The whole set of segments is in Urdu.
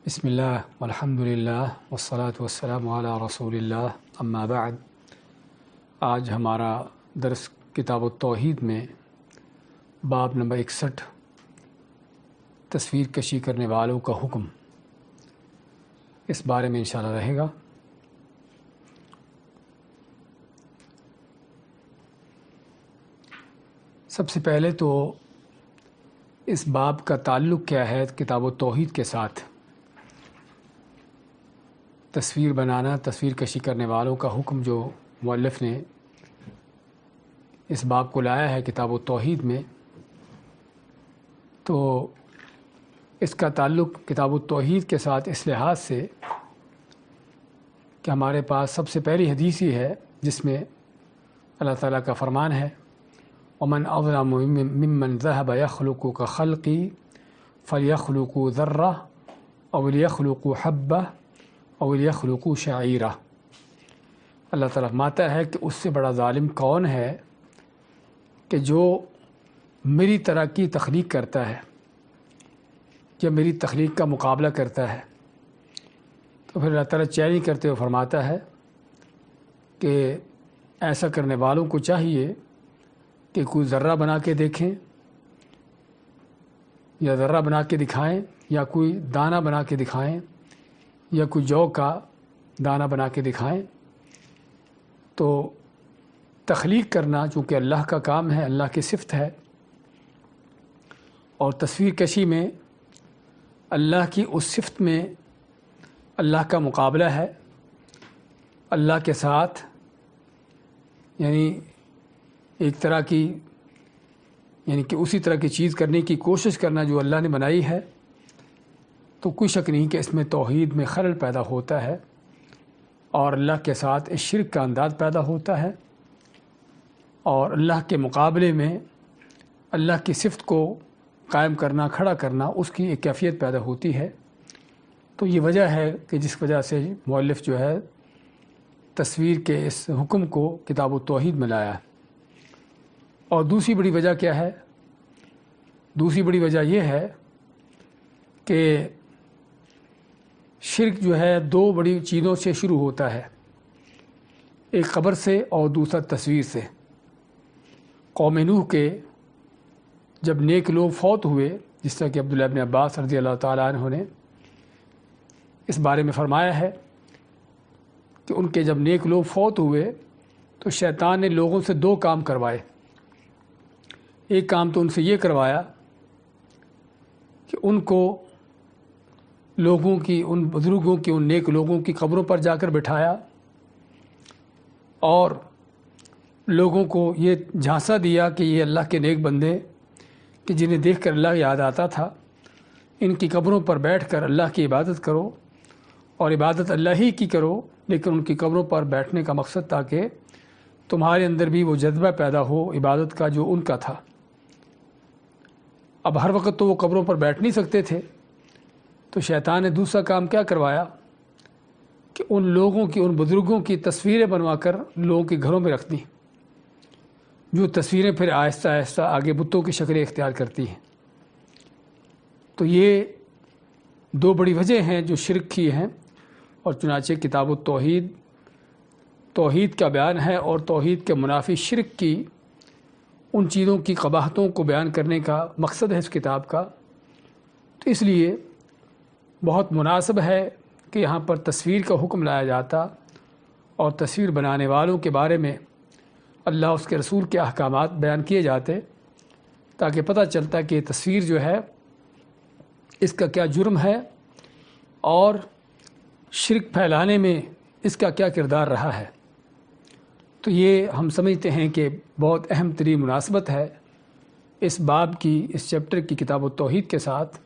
بسم اللہ والحمد للہ والصلاة والسلام علی رسول اللہ اما بعد۔ آج ہمارا درس کتاب التوحید میں باب نمبر 61 تصویر کشی کرنے والوں کا حکم، اس بارے میں انشاءاللہ رہے گا۔ سب سے پہلے تو اس باب کا تعلق کیا ہے کتاب التوحید کے ساتھ؟ تصویر بنانا، تصویر کشی کرنے والوں کا حکم جو مؤلف نے اس باب کو لایا ہے کتاب التوحید میں، تو اس کا تعلق کتاب التوحید کے ساتھ اس لحاظ سے کہ ہمارے پاس سب سے پہلی حدیث ہی ہے جس میں اللہ تعالیٰ کا فرمان ہے وَمَنْ أَظْلَمُ مِمَّنْ ذَهَبَ يَخْلُقُ كَخَلْقِي فَلْيَخْلُقُوا ذَرَّةً أَوْ لِيَخْلُقُوا حَبَّةً أَوْ لِيَخْلُقُوا شَعِيرًا۔ اللہ تعالیٰ فرماتا ہے کہ اس سے بڑا ظالم کون ہے کہ جو میری طرح کی تخلیق کرتا ہے یا میری تخلیق کا مقابلہ کرتا ہے۔ تو پھر اللہ تعالیٰ چیلنج کرتے ہوئے فرماتا ہے کہ ایسا کرنے والوں کو چاہیے کہ کوئی ذرہ بنا کے دیکھیں یا ذرہ بنا کے دکھائیں یا کوئی دانہ بنا کے دکھائیں یا کوئی جو کا دانہ بنا کے دکھائیں۔ تو تخلیق کرنا چونکہ اللہ کا کام ہے، اللہ کی صفت ہے، اور تصویر کشی میں اللہ کی اس صفت میں اللہ کا مقابلہ ہے، اللہ کے ساتھ یعنی ایک طرح کی کہ اسی طرح کی چیز کرنے کی کوشش کرنا جو اللہ نے بنائی ہے۔ تو کوئی شک نہیں کہ اس میں توحید میں خلل پیدا ہوتا ہے اور اللہ کے ساتھ اس شرک کا انداز پیدا ہوتا ہے، اور اللہ کے مقابلے میں اللہ کی صفت کو قائم کرنا، کھڑا کرنا، اس کی ایک کیفیت پیدا ہوتی ہے۔ تو یہ وجہ ہے کہ جس وجہ سے مؤلف جو ہے تصویر کے اس حکم کو کتاب التوحید میں لایا۔ اور دوسری بڑی وجہ کیا ہے؟ دوسری بڑی وجہ یہ ہے کہ شرک جو ہے دو بڑی چیزوں سے شروع ہوتا ہے، ایک قبر سے اور دوسرا تصویر سے۔ قوم نوح کے جب نیک لوگ فوت ہوئے، جس طرح کہ عبداللہ ابن عباس رضی اللہ تعالیٰ عنہ نے اس بارے میں فرمایا ہے کہ ان کے جب نیک لوگ فوت ہوئے تو شیطان نے لوگوں سے دو کام کروائے۔ ایک کام تو ان سے یہ کروایا کہ ان کو لوگوں کی، ان بزرگوں کی، ان نیک لوگوں کی قبروں پر جا کر بٹھایا اور لوگوں کو یہ جھانسا دیا کہ یہ اللہ کے نیک بندے کہ جنہیں دیکھ کر اللہ یاد آتا تھا، ان کی قبروں پر بیٹھ کر اللہ کی عبادت کرو، اور عبادت اللہ ہی کی کرو، لیکن ان کی قبروں پر بیٹھنے کا مقصد تھا کہ تمہارے اندر بھی وہ جذبہ پیدا ہو عبادت کا جو ان کا تھا۔ اب ہر وقت تو وہ قبروں پر بیٹھ نہیں سکتے تھے، تو شیطان نے دوسرا کام کیا کروایا کہ ان لوگوں کی، ان بزرگوں کی تصویریں بنوا کر لوگوں کے گھروں میں رکھ دیں، جو تصویریں پھر آہستہ آہستہ آگے بتوں کی شکلیں اختیار کرتی ہیں۔ تو یہ دو بڑی وجہ ہیں جو شرک کی ہیں، اور چنانچہ کتاب التوحید توحید کا بیان ہے اور توحید کے منافی شرک کی ان چیزوں کی قباحتوں کو بیان کرنے کا مقصد ہے اس کتاب کا۔ تو اس لیے بہت مناسب ہے کہ یہاں پر تصویر کا حکم لایا جاتا اور تصویر بنانے والوں کے بارے میں اللہ اس کے رسول کے احکامات بیان کیے جاتے، تاکہ پتہ چلتا کہ تصویر جو ہے اس کا کیا جرم ہے اور شرک پھیلانے میں اس کا کیا کردار رہا ہے۔ تو یہ ہم سمجھتے ہیں کہ بہت اہم ترین مناسبت ہے اس باب کی، اس چیپٹر کی کتاب التوحید کے ساتھ۔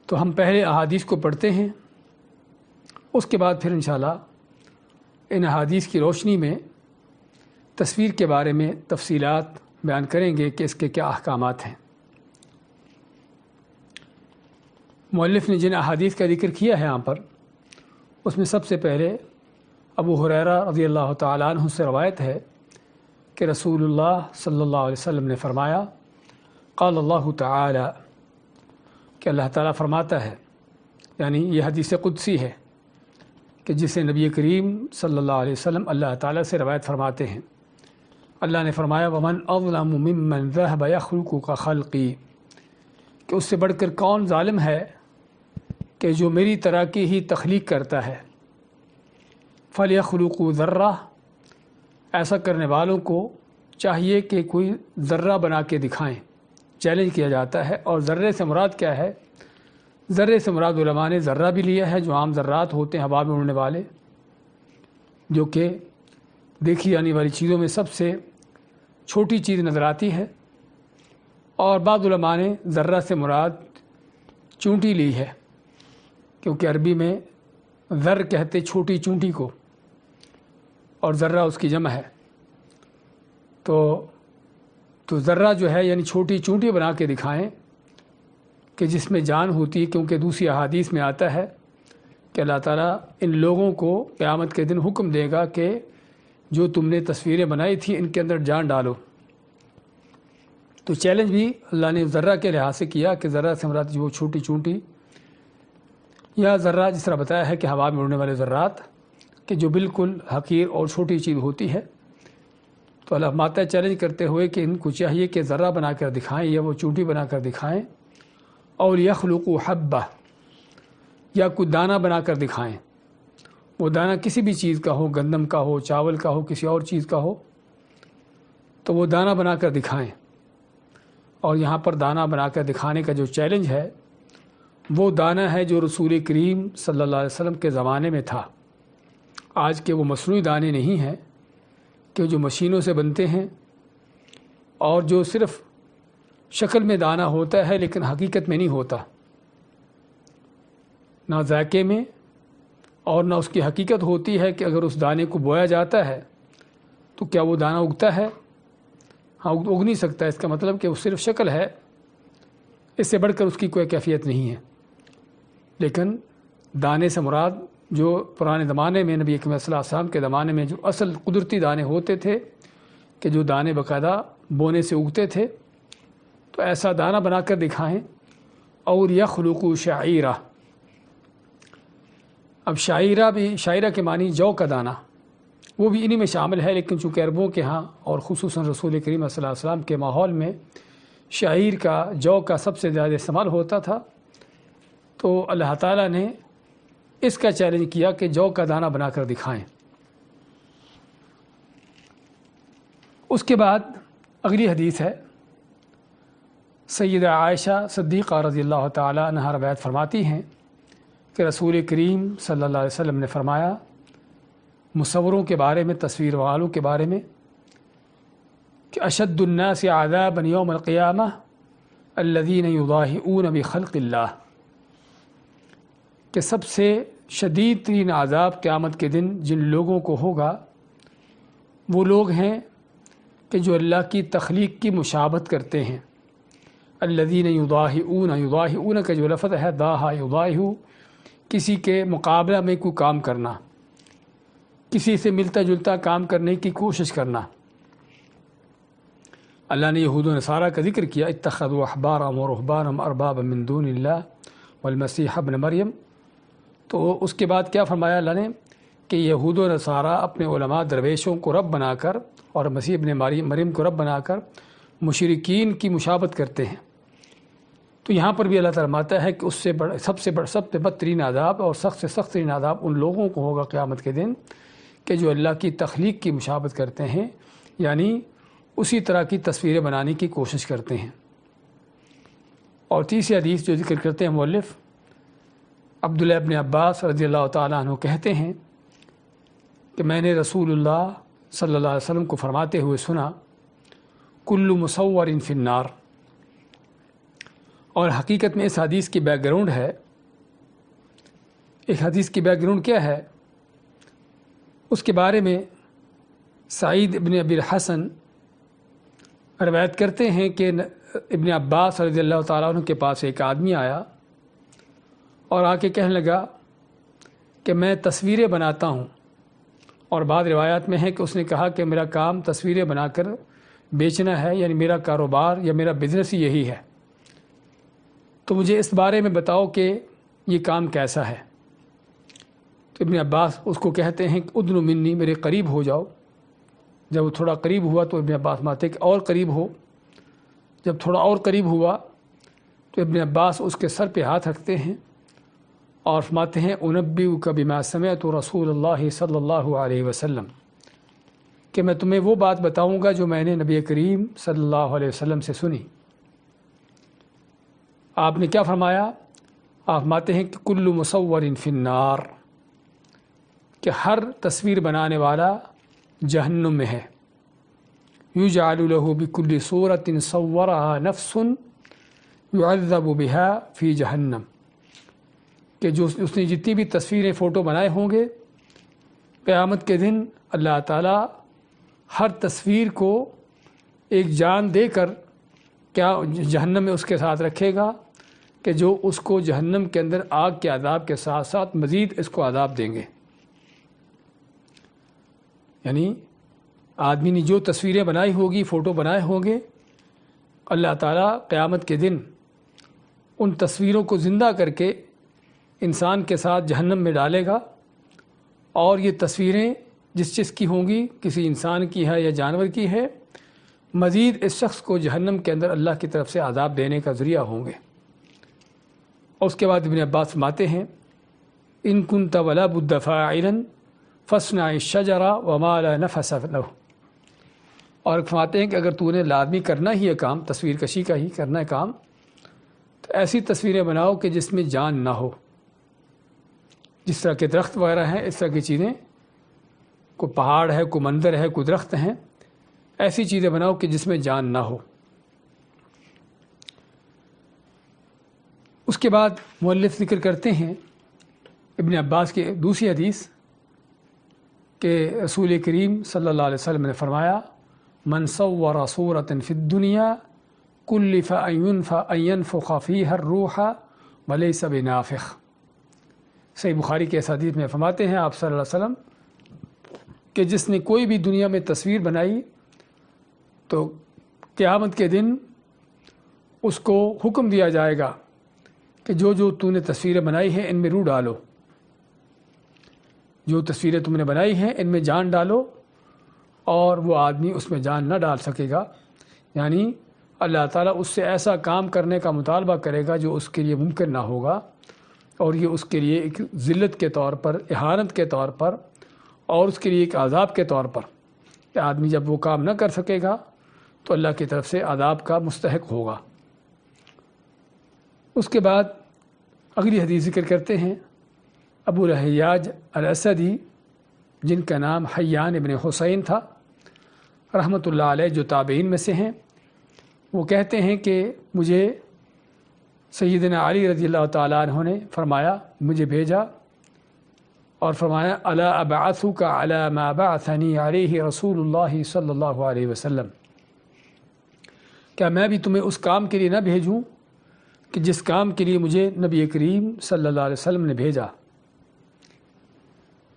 تو ہم پہلے احادیث کو پڑھتے ہیں، اس کے بعد پھر انشاءاللہ ان احادیث کی روشنی میں تصویر کے بارے میں تفصیلات بیان کریں گے کہ اس کے کیا احکامات ہیں۔ مؤلف نے جن احادیث کا ذکر کیا ہے یہاں پر، اس میں سب سے پہلے ابو ہریرہ رضی اللہ تعالیٰ عنہ سے روایت ہے کہ رسول اللہ صلی اللہ علیہ وسلم نے فرمایا قال اللہ تعالی کہ اللہ تعالیٰ فرماتا ہے، یعنی یہ حدیث قدسی ہے کہ جسے نبی کریم صلی اللہ علیہ وسلم اللہ تعالیٰ سے روایت فرماتے ہیں، اللہ نے فرمایا وَمَنْ أَظْلَمُ مِمَّنْ ذَهَبَ يَخْلُقُ كَخَلْقِي، کہ اس سے بڑھ کر کون ظالم ہے کہ جو میری طرح کی ہی تخلیق کرتا ہے۔ فَلْيَخْلُقُوا ذَرَّةً، ایسا کرنے والوں کو چاہیے کہ کوئی ذرہ بنا کے دکھائیں، چیلنج کیا جاتا ہے۔ اور ذرے سے مراد کیا ہے؟ ذرے سے مراد علماء نے ذرہ بھی لیا ہے جو عام ذرات ہوتے ہیں ہوا میں اڑنے والے، جو کہ دیکھی جانے والی چیزوں میں سب سے چھوٹی چیز نظر آتی ہے، اور بعض علماء نے ذرہ سے مراد چونٹی لی ہے، کیونکہ عربی میں ذر کہتے چھوٹی چونٹی کو، اور ذرہ اس کی جمع ہے۔ تو ذرہ جو ہے یعنی چھوٹی چونٹی بنا کے دکھائیں کہ جس میں جان ہوتی ہے، کیونکہ دوسری احادیث میں آتا ہے کہ اللہ تعالیٰ ان لوگوں کو قیامت کے دن حکم دے گا کہ جو تم نے تصویریں بنائی تھیں ان کے اندر جان ڈالو۔ تو چیلنج بھی اللہ نے ذرہ کے لحاظ سے کیا کہ ذرہ سے مراد جو چھوٹی چونٹی یا ذرہ جس طرح بتایا ہے کہ ہوا میں اڑنے والے ذرات کہ جو بالکل حقیر اور چھوٹی چیز ہوتی ہے۔ تو اللہ ماتا چیلنج کرتے ہوئے کہ ان کو چاہیے کہ ذرہ بنا کر دکھائیں یا وہ چونٹی بنا کر دکھائیں، اور یخلقوا حبہ، یا کوئی دانہ بنا کر دکھائیں۔ وہ دانہ کسی بھی چیز کا ہو، گندم کا ہو، چاول کا ہو، کسی اور چیز کا ہو، تو وہ دانہ بنا کر دکھائیں۔ اور یہاں پر دانہ بنا کر دکھانے کا جو چیلنج ہے وہ دانہ ہے جو رسول کریم صلی اللہ علیہ وسلم کے زمانے میں تھا۔ آج کے وہ مصنوعی دانے نہیں ہیں کہ جو مشینوں سے بنتے ہیں اور جو صرف شکل میں دانہ ہوتا ہے لیکن حقیقت میں نہیں ہوتا، نہ ذائقے میں، اور نہ اس کی حقیقت ہوتی ہے کہ اگر اس دانے کو بویا جاتا ہے تو کیا وہ دانہ اگتا ہے؟ ہاں، اگ نہیں سکتا۔ اس کا مطلب کہ وہ صرف شکل ہے، اس سے بڑھ کر اس کی کوئی کیفیت نہیں ہے۔ لیکن دانے سے مراد جو پرانے زمانے میں نبی اکرم صلی اللہ علیہ وسلم کے زمانے میں جو اصل قدرتی دانے ہوتے تھے کہ جو دانے باقاعدہ بونے سے اگتے تھے، تو ایسا دانہ بنا کر دکھائیں۔ اور یخلقوا شعیرہ، اب شاعرہ کے معنی جو کا دانہ، وہ بھی انہی میں شامل ہے، لیکن چونکہ عربوں کے ہاں اور خصوصاً رسول کریم صلی اللہ علیہ وسلم کے ماحول میں شعیر کا، جو کا سب سے زیادہ استعمال ہوتا تھا، تو اللہ تعالیٰ نے اس کا چیلنج کیا کہ جو کا دانہ بنا کر دکھائیں۔ اس کے بعد اگلی حدیث ہے، سیدہ عائشہ صدیقہ رضی اللہ تعالیٰ عنہا روایت فرماتی ہیں کہ رسول کریم صلی اللہ علیہ وسلم نے فرمایا مصوروں کے بارے میں، تصویر والوں کے بارے میں، کہ اشد الناس عذابا یوم القیامہ الذین یضاہئون بخلق اللہ، کہ سب سے شدید ترین عذاب قیامت کے دن جن لوگوں کو ہوگا وہ لوگ ہیں کہ جو اللہ کی تخلیق کی مشابہت کرتے ہیں۔ الذین یضاہئون کا جو لفظ ہے ضاحا یضاہو، کسی کے مقابلہ میں کوئی کام کرنا، کسی سے ملتا جلتا کام کرنے کی کوشش کرنا۔ اللہ نے یہود و نصارہ کا ذکر کیا، اتخذوا احبارهم ورهبانهم اربابا من دون اللہ والمسیح ابن مریم۔ تو اس کے بعد کیا فرمایا اللہ نے کہ یہود و نصارہ اپنے علماء درویشوں کو رب بنا کر اور مسیح ابن مریم کو رب بنا کر مشرکین کی مشابہت کرتے ہیں۔ تو یہاں پر بھی اللہ تعالیٰ فرماتا ہے کہ اس سے سب سے بدترین عذاب اور سخت سے سخت ترین عذاب ان لوگوں کو ہوگا قیامت کے دن کہ جو اللہ کی تخلیق کی مشابہت کرتے ہیں، یعنی اسی طرح کی تصویریں بنانے کی کوشش کرتے ہیں۔ اور تیسری حدیث جو ذکر کرتے ہیں مؤلف، عبداللہ ابن عباس رضی اللہ تعالیٰ عنہ کہتے ہیں کہ میں نے رسول اللہ صلی اللہ علیہ وسلم کو فرماتے ہوئے سنا، کل مصور فی النار۔ اور حقیقت میں اس حدیث کی بیک گراؤنڈ ہے، ایک حدیث کی بیک گراؤنڈ کیا ہے، اس کے بارے میں سعید ابن ابی الحسن روایت کرتے ہیں کہ ابن عباس رضی اللہ تعالیٰ عنہ کے پاس ایک آدمی آیا اور آ کے کہنے لگا کہ میں تصویریں بناتا ہوں، اور بعض روایات میں ہے کہ اس نے کہا کہ میرا کام تصویریں بنا کر بیچنا ہے، یعنی میرا کاروبار یا میرا بزنس ہی یہی ہے۔ تو مجھے اس بارے میں بتاؤ کہ یہ کام کیسا ہے۔ تو ابن عباس اس کو کہتے ہیں کہ ادنو منی، میرے قریب ہو جاؤ۔ جب وہ تھوڑا قریب ہوا تو ابن عباس فرماتے کہ اور قریب ہو۔ جب تھوڑا اور قریب ہوا تو ابن عباس اس کے سر پہ ہاتھ رکھتے ہیں اور فرماتے ہیں انبئک بما سمعت رسول اللہ صلی اللہ علیہ وسلم، کہ میں تمہیں وہ بات بتاؤں گا جو میں نے نبی کریم صلی اللہ علیہ وسلم سے سنی۔ آپ نے کیا فرمایا؟ آپ فرماتے ہیں کہ کل مصور فی النار، کہ ہر تصویر بنانے والا جہنم میں ہے۔ یجعل له بکل صورت صورها نفس يعذب بها فی جہنم، کہ جو اس نے جتنی بھی تصویریں فوٹو بنائے ہوں گے، قیامت کے دن اللہ تعالیٰ ہر تصویر کو ایک جان دے کر کیا جہنم میں اس کے ساتھ رکھے گا، کہ جو اس کو جہنم کے اندر آگ کے عذاب کے ساتھ ساتھ مزید اس کو عذاب دیں گے۔ یعنی آدمی نے جو تصویریں بنائی ہوگی، فوٹو بنائے ہوں گے، اللہ تعالیٰ قیامت کے دن ان تصویروں کو زندہ کر کے انسان کے ساتھ جہنم میں ڈالے گا، اور یہ تصویریں جس چیز کی ہوں گی، کسی انسان کی ہے یا جانور کی ہے، مزید اس شخص کو جہنم کے اندر اللہ کی طرف سے عذاب دینے کا ذریعہ ہوں گے۔ اور اس کے بعد ابن عباس فرماتے ہیں ان کنت ولا بد فاعلا فاصنع الشجر وما لا نفس له، اور فرماتے ہیں کہ اگر تو نے لازمی کرنا ہی ہے کام، تصویر کشی کا ہی کرنا ہے کام، تو ایسی تصویریں بناؤ کہ جس میں جان نہ ہو، جس طرح کے درخت وغیرہ ہیں، اس طرح کی چیزیں، کوئی پہاڑ ہے، کوئی مندر ہے، کوئی درخت ہیں، ایسی چیزیں بناؤ کہ جس میں جان نہ ہو۔ اس کے بعد مؤلف ذکر کرتے ہیں ابن عباس کی دوسری حدیث کہ رسول کریم صلی اللہ علیہ وسلم نے فرمایا من صور صورۃ فی الدنیا کلف ان ینفخ فیہا الروح ولیس بنافخ۔ صحیح بخاری کے اس حدیث میں فرماتے ہیں آپ صلی اللہ علیہ وسلم کہ جس نے کوئی بھی دنیا میں تصویر بنائی تو قیامت کے دن اس کو حکم دیا جائے گا کہ جو تو نے تصویریں بنائی ہیں ان میں روح ڈالو، جو تصویریں تم نے بنائی ہیں ان میں جان ڈالو، اور وہ آدمی اس میں جان نہ ڈال سکے گا۔ یعنی اللہ تعالیٰ اس سے ایسا کام کرنے کا مطالبہ کرے گا جو اس کے لیے ممکن نہ ہوگا، اور یہ اس کے لیے ایک ذلت کے طور پر، اہانت کے طور پر، اور اس کے لیے ایک عذاب کے طور پر، کہ آدمی جب وہ کام نہ کر سکے گا تو اللہ کی طرف سے عذاب کا مستحق ہوگا۔ اس کے بعد اگلی حدیث ذکر کرتے ہیں ابو الحیاج الاسدی، جن کا نام حیان ابن حسین تھا رحمۃ اللہ علیہ، جو تابعین میں سے ہیں، وہ کہتے ہیں کہ مجھے سیدنا علی رضی اللہ تعالیٰ عنہ نے فرمایا، مجھے بھیجا اور فرمایا الا ابعثک علی ما بعثنی علیہ رسول اللہ صلی اللہ علیہ وسلم، کیا میں بھی تمہیں اس کام کے لیے نہ بھیجوں کہ جس کام کے لیے مجھے نبی کریم صلی اللہ علیہ وسلم نے بھیجا؟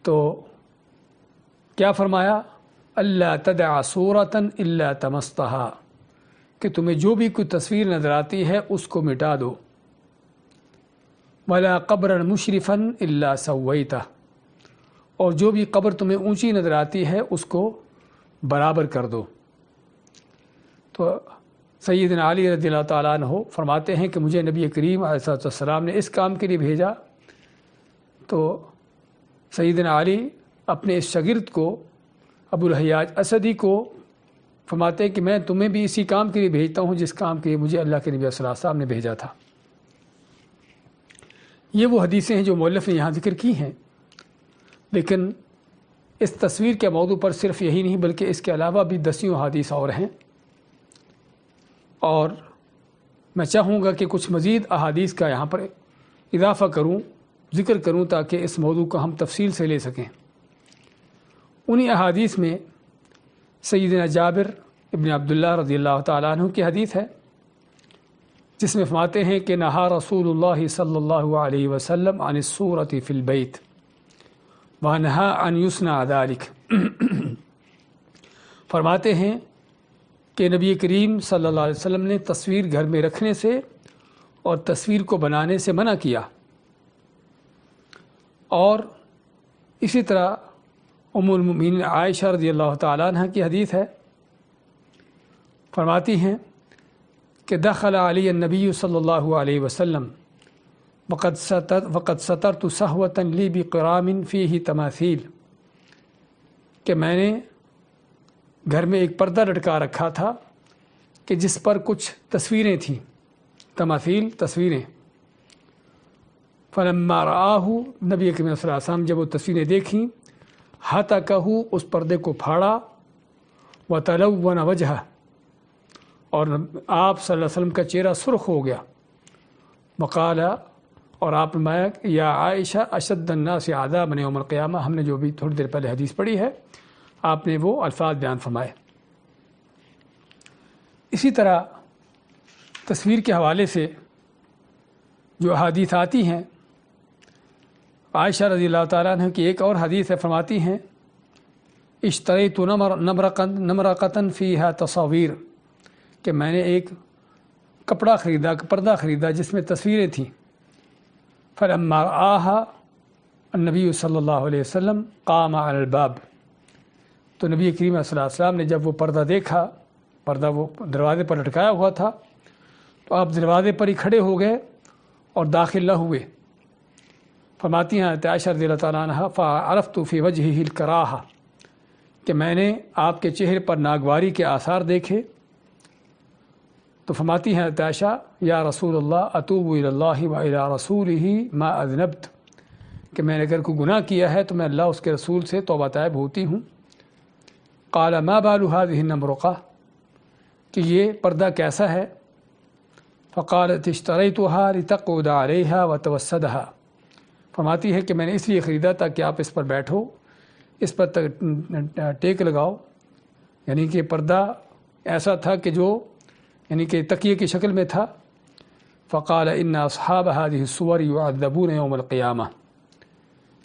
تو کیا فرمایا؟ اللہ تدع صورۃ الا طمستھا، کہ تمہیں جو بھی کوئی تصویر نظر آتی ہے اس کو مٹا دو، ولا قبرا مشرفا الا سویتہ، اور جو بھی قبر تمہیں اونچی نظر آتی ہے اس کو برابر کر دو۔ تو سیدنا علی رضی اللہ تعالیٰ عنہ فرماتے ہیں کہ مجھے نبی کریم علیہ السلام نے اس کام کے لیے بھیجا، تو سیدنا علی اپنے اس شاگرد کو ابو الحیاج اسدی کو فرماتے ہیں کہ میں تمہیں بھی اسی کام کے لیے بھیجتا ہوں جس کام کے لیے مجھے اللہ کے نبی صلی اللہ علیہ وسلم نے بھیجا تھا۔ یہ وہ حدیثیں ہیں جو مؤلف نے یہاں ذکر کی ہیں، لیکن اس تصویر کے موضوع پر صرف یہی نہیں بلکہ اس کے علاوہ بھی دسیوں حدیث اور ہیں، اور میں چاہوں گا کہ کچھ مزید احادیث کا یہاں پر اضافہ کروں، ذکر کروں، تاکہ اس موضوع کو ہم تفصیل سے لے سکیں۔ انہی احادیث میں سیدنا جابر ابن عبداللہ رضی اللہ تعالیٰ عنہ کی حدیث ہے، جس میں فرماتے ہیں کہ نہا رسول اللہ صلی اللہ علیہ وسلم عن الصورۃ فی البیت ونہا ان یصنع ذلک۔ فرماتے ہیں کہ نبی کریم صلی اللہ علیہ وسلم نے تصویر گھر میں رکھنے سے اور تصویر کو بنانے سے منع کیا۔ اور اسی طرح ام المؤمنین عائشہ رضی اللہ تعالیٰ عنہ کی حدیث ہے، فرماتی ہیں کہ دخل علی النبی صلی اللہ علیہ وسلم وقد سترت صحوة لی بقرام فیہ تماثیل، کہ میں نے گھر میں ایک پردہ لٹکا رکھا تھا کہ جس پر کچھ تصویریں تھیں، تماثیل تصویریں۔ فلما رآہ، نبی کریم صلی اللہ علیہ وسلم جب وہ تصویریں دیکھیں، ہتکہ، اس پردے کو پھاڑا، وتلون وجہہ، اور آپ صلی اللہ علیہ وسلم کا چہرہ سرخ ہو گیا، وقال، اور آپ نے فرمایا یا عائشہ اشد الناس عذابا یوم القیامہ، ہم نے جو بھی تھوڑی دیر پہلے حدیث پڑھی ہے، آپ نے وہ الفاظ بیان فرمائے۔ اسی طرح تصویر کے حوالے سے جو احادیث آتی ہیں، عائشہ رضی اللہ تعالیٰ عنہ کی ایک اور حدیث ہے، فرماتی ہیں اشتریت نمرقۃ فیہا تصاویر، کہ میں نے ایک کپڑا خریدا، پردہ خریدا جس میں تصویریں تھیں۔ فلما رآہا النبی صلی اللہ علیہ وسلم قام علی الباب، تو نبی کریم صلی اللہ علیہ وسلم نے جب وہ پردہ دیکھا، پردہ وہ دروازے پر لٹکایا ہوا تھا، تو آپ دروازے پر ہی کھڑے ہو گئے اور داخل نہ ہوئے۔ فرماتی ہیں عائشہ رضی اللہ تعالیٰ عنہ فعرفت فی وجہہ الکراہہ، کہ میں نے آپ کے چہرے پر ناگواری کے آثار دیکھے، تو فرماتی ہیں عائشہ یا رسول اللہ اتوب الی اللہ و الی رسولہ ما اذنبت، کہ میں نے اگر کوئی گناہ کیا ہے تو میں اللہ اس کے رسول سے توبہ طائب ہوتی ہوں۔ قال ما بال هذه النمرقہ، کہ یہ پردہ کیسا ہے؟ فقالت اشتریتها لتقعد علیہا وتوسدها، فرماتی ہے کہ میں نے اس لیے خریدا تاکہ آپ اس پر بیٹھو، اس پر ٹیک لگاؤ، یعنی کہ پردہ ایسا تھا کہ جو یعنی کہ تکیے کی شکل میں تھا۔ فقال ان اصحاب هذه الصور يعذبون يوم القیامہ،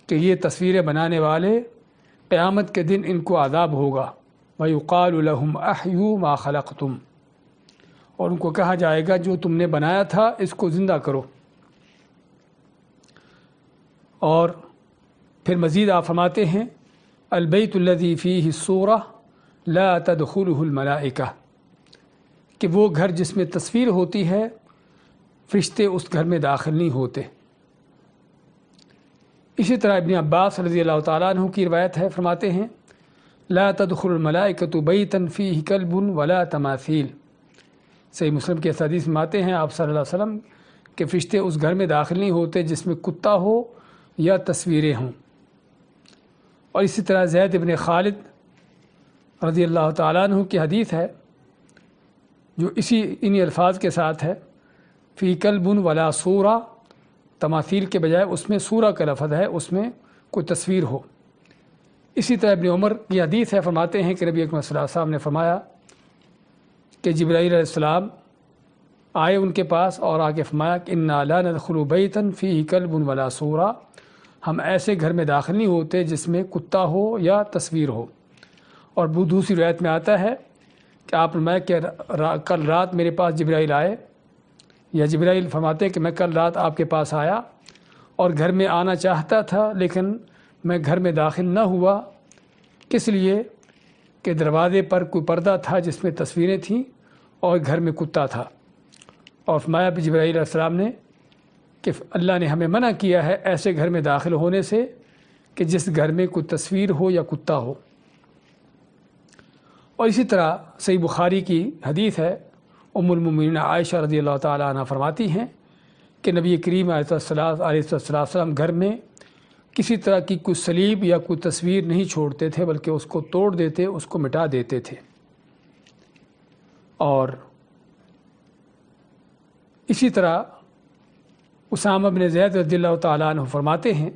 کہ یہ تصویریں بنانے والے قیامت کے دن ان کو عذاب ہوگا۔ وَيُقَالُ لَهُمْ أَحْيُوا مَا خَلَقْتُمْ، اور ان کو کہا جائے گا جو تم نے بنایا تھا اس کو زندہ کرو۔ اور پھر مزید آپ فرماتے ہیں البیت الذی فیہ الصورہ لا تدخلہ الملائکہ، کہ وہ گھر جس میں تصویر ہوتی ہے فرشتے اس گھر میں داخل نہیں ہوتے۔ اسی طرح ابن عباس رضی اللہ تعالیٰ عنہ کی روایت ہے، فرماتے ہیں لا تدخل الملائکۃ بیتا فیہ کلب ولا تماثیل، صحیح مسلم کے حدیث میں آتے ہیں آپ صلی اللہ علیہ وسلم کہ فرشتے اس گھر میں داخل نہیں ہوتے جس میں کتا ہو یا تصویریں ہوں۔ اور اسی طرح زید بن خالد رضی اللہ تعالیٰ عنہ کی حدیث ہے جو انہی الفاظ کے ساتھ ہے، فی کلب ولا صورہ، تماثیل کے بجائے اس میں صورہ کا لفظ ہے، اس میں کوئی تصویر ہو۔ اسی طرح ابن عمر کی حدیث ہے، فرماتے ہیں کہ نبی اکرم صلی اللہ علیہ وسلم نے فرمایا کہ جبرائیل علیہ السلام آئے ان کے پاس اور آ کے فرمایا کہ انا لا ندخل بیتا فیہ کلب ولا صورہ، ہم ایسے گھر میں داخل نہیں ہوتے جس میں کتا ہو یا تصویر ہو۔ اور دوسری روایت میں آتا ہے کہ آپ فرمایا کہ کل رات میرے پاس جبرائیل آئے، یا جبرائیل فرماتے ہیں کہ میں کل رات آپ کے پاس آیا اور گھر میں آنا چاہتا تھا لیکن میں گھر میں داخل نہ ہوا، کس لیے کہ دروازے پر کوئی پردہ تھا جس میں تصویریں تھیں اور گھر میں کتا تھا۔ اور فرمایا جبرائیل علیہ السلام نے کہ اللہ نے ہمیں منع کیا ہے ایسے گھر میں داخل ہونے سے کہ جس گھر میں کوئی تصویر ہو یا کتا ہو۔ اور اسی طرح صحیح بخاری کی حدیث ہے، ام المؤمنین عائشہ رضی اللہ تعالیٰ عنہ فرماتی ہیں کہ نبی کریم علیہ السلام گھر میں کسی طرح کی کوئی صلیب یا کوئی تصویر نہیں چھوڑتے تھے بلکہ اس کو توڑ دیتے، اس کو مٹا دیتے تھے۔ اور اسی طرح اسامہ بن زید رضی اللہ تعالیٰ عنہ فرماتے ہیں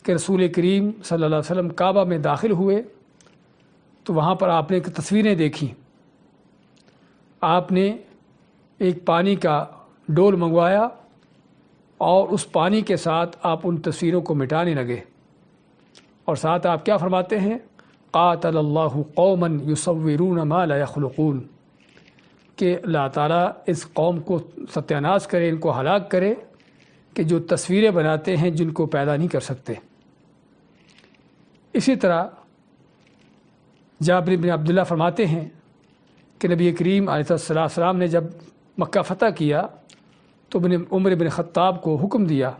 کہ رسول کریم صلی اللہ علیہ وسلم کعبہ میں داخل ہوئے تو وہاں پر آپ نے تصویریں دیکھیں، آپ نے ایک پانی کا ڈول منگوایا اور اس پانی کے ساتھ آپ ان تصویروں کو مٹانے لگے، اور ساتھ آپ کیا فرماتے ہیں قاتل اللہ قوما یصورون ما لا یخلقون، کہ اللہ تعالیٰ اس قوم کو ستیہ ناش کرے، ان کو ہلاک کرے کہ جو تصویریں بناتے ہیں جن کو پیدا نہیں کر سکتے۔ اسی طرح جابر بن عبداللہ فرماتے ہیں کہ نبی کریم علیہ السلام نے جب مکہ فتح کیا تو عمر بن خطاب کو حکم دیا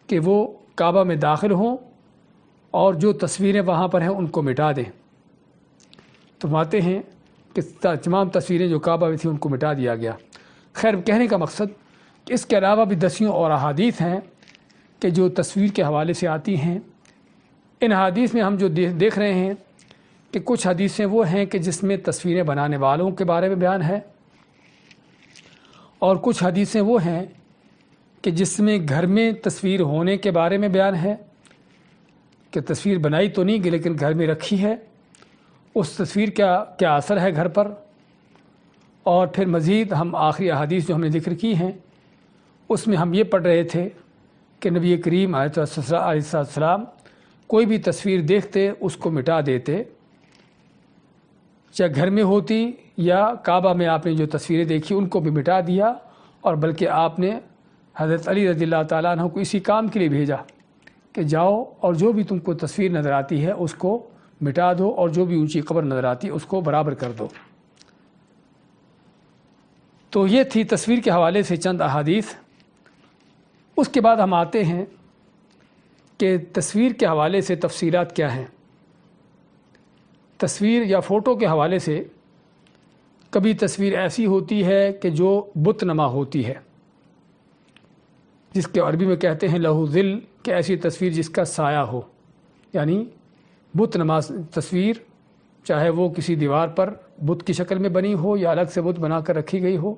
کہ وہ کعبہ میں داخل ہوں اور جو تصویریں وہاں پر ہیں ان کو مٹا دیں۔ تو فرماتے ہیں کہ تمام تصویریں جو کعبہ میں تھیں ان کو مٹا دیا گیا۔ خیر، کہنے کا مقصد کہ اس کے علاوہ بھی دسیوں اور احادیث ہیں کہ جو تصویر کے حوالے سے آتی ہیں۔ ان احادیث میں ہم جو دیکھ رہے ہیں کہ کچھ حدیثیں وہ ہیں کہ جس میں تصویریں بنانے والوں کے بارے میں بیان ہے، اور کچھ حدیثیں وہ ہیں کہ جس میں گھر میں تصویر ہونے کے بارے میں بیان ہے کہ تصویر بنائی تو نہیں گئی لیکن گھر میں رکھی ہے، اس تصویر کا کیا اثر ہے گھر پر۔ اور پھر مزید ہم آخری احادیث جو ہم نے ذکر کی ہیں اس میں ہم یہ پڑھ رہے تھے کہ نبی کریم علیہ السلام کوئی بھی تصویر دیکھتے اس کو مٹا دیتے، چاہے گھر میں ہوتی یا کعبہ میں آپ نے جو تصویریں دیکھی ان کو بھی مٹا دیا، اور بلکہ آپ نے حضرت علی رضی اللہ تعالیٰ عنہ کو اسی کام کے لیے بھیجا کہ جاؤ اور جو بھی تم کو تصویر نظر آتی ہے اس کو مٹا دو، اور جو بھی اونچی قبر نظر آتی ہے اس کو برابر کر دو۔ تو یہ تھی تصویر کے حوالے سے چند احادیث۔ اس کے بعد ہم آتے ہیں کہ تصویر کے حوالے سے تفصیلات کیا ہیں۔ تصویر یا فوٹو کے حوالے سے کبھی تصویر ایسی ہوتی ہے کہ جو بت نما ہوتی ہے، جس کے عربی میں کہتے ہیں لہو ظل، کہ ایسی تصویر جس کا سایہ ہو، یعنی بت نما تصویر، چاہے وہ کسی دیوار پر بت کی شکل میں بنی ہو یا الگ سے بت بنا کر رکھی گئی ہو۔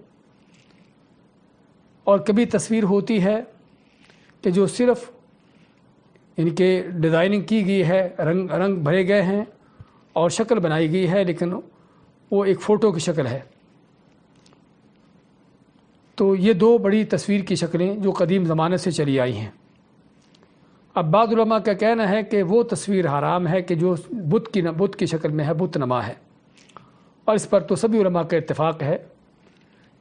اور کبھی تصویر ہوتی ہے کہ جو صرف ان کے ڈیزائننگ کی گئی ہے، رنگ بھرے گئے ہیں اور شکل بنائی گئی ہے لیکن وہ ایک فوٹو کی شکل ہے۔ تو یہ دو بڑی تصویر کی شکلیں جو قدیم زمانے سے چلی آئی ہیں۔ اب بعض علماء کا کہنا ہے کہ وہ تصویر حرام ہے کہ جو بت کی شکل میں ہے، بت نما ہے، اور اس پر تو سبھی علماء کا اتفاق ہے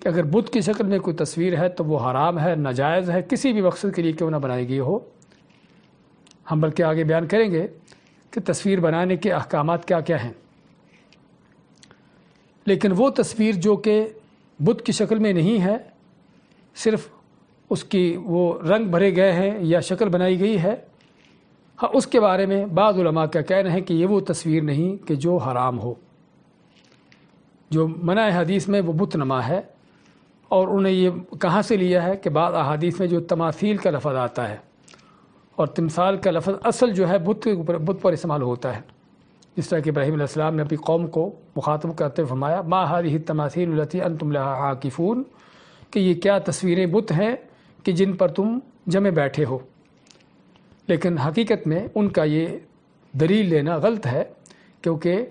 کہ اگر بت کی شکل میں کوئی تصویر ہے تو وہ حرام ہے، ناجائز ہے، کسی بھی مقصد کے لیے کیوں نہ بنائی گئی ہو۔ ہم بلکہ آگے بیان کریں گے کہ تصویر بنانے کے احکامات کیا کیا ہیں۔ لیکن وہ تصویر جو کہ بت کی شکل میں نہیں ہے، صرف اس کی وہ رنگ بھرے گئے ہیں یا شکل بنائی گئی ہے، ہاں اس کے بارے میں بعض علماء کا کہنا ہے کہ یہ وہ تصویر نہیں کہ جو حرام ہو، جو منع حدیث میں وہ بت نما ہے۔ اور انہیں یہ کہاں سے لیا ہے کہ بعض احادیث میں جو تماثیل کا لفظ آتا ہے، اور تمثال کا لفظ اصل جو ہے بت پر استعمال ہوتا ہے، جس طرح کہ ابراہیم علیہ السلام نے اپنی قوم کو مخاطب کرتے ہوئے فرمایا ما هذه التماثيل التي انتم لها عاكفون، کہ یہ کیا تصویریں بت ہیں کہ جن پر تم جمے بیٹھے ہو۔ لیکن حقیقت میں ان کا یہ دلیل لینا غلط ہے، کیونکہ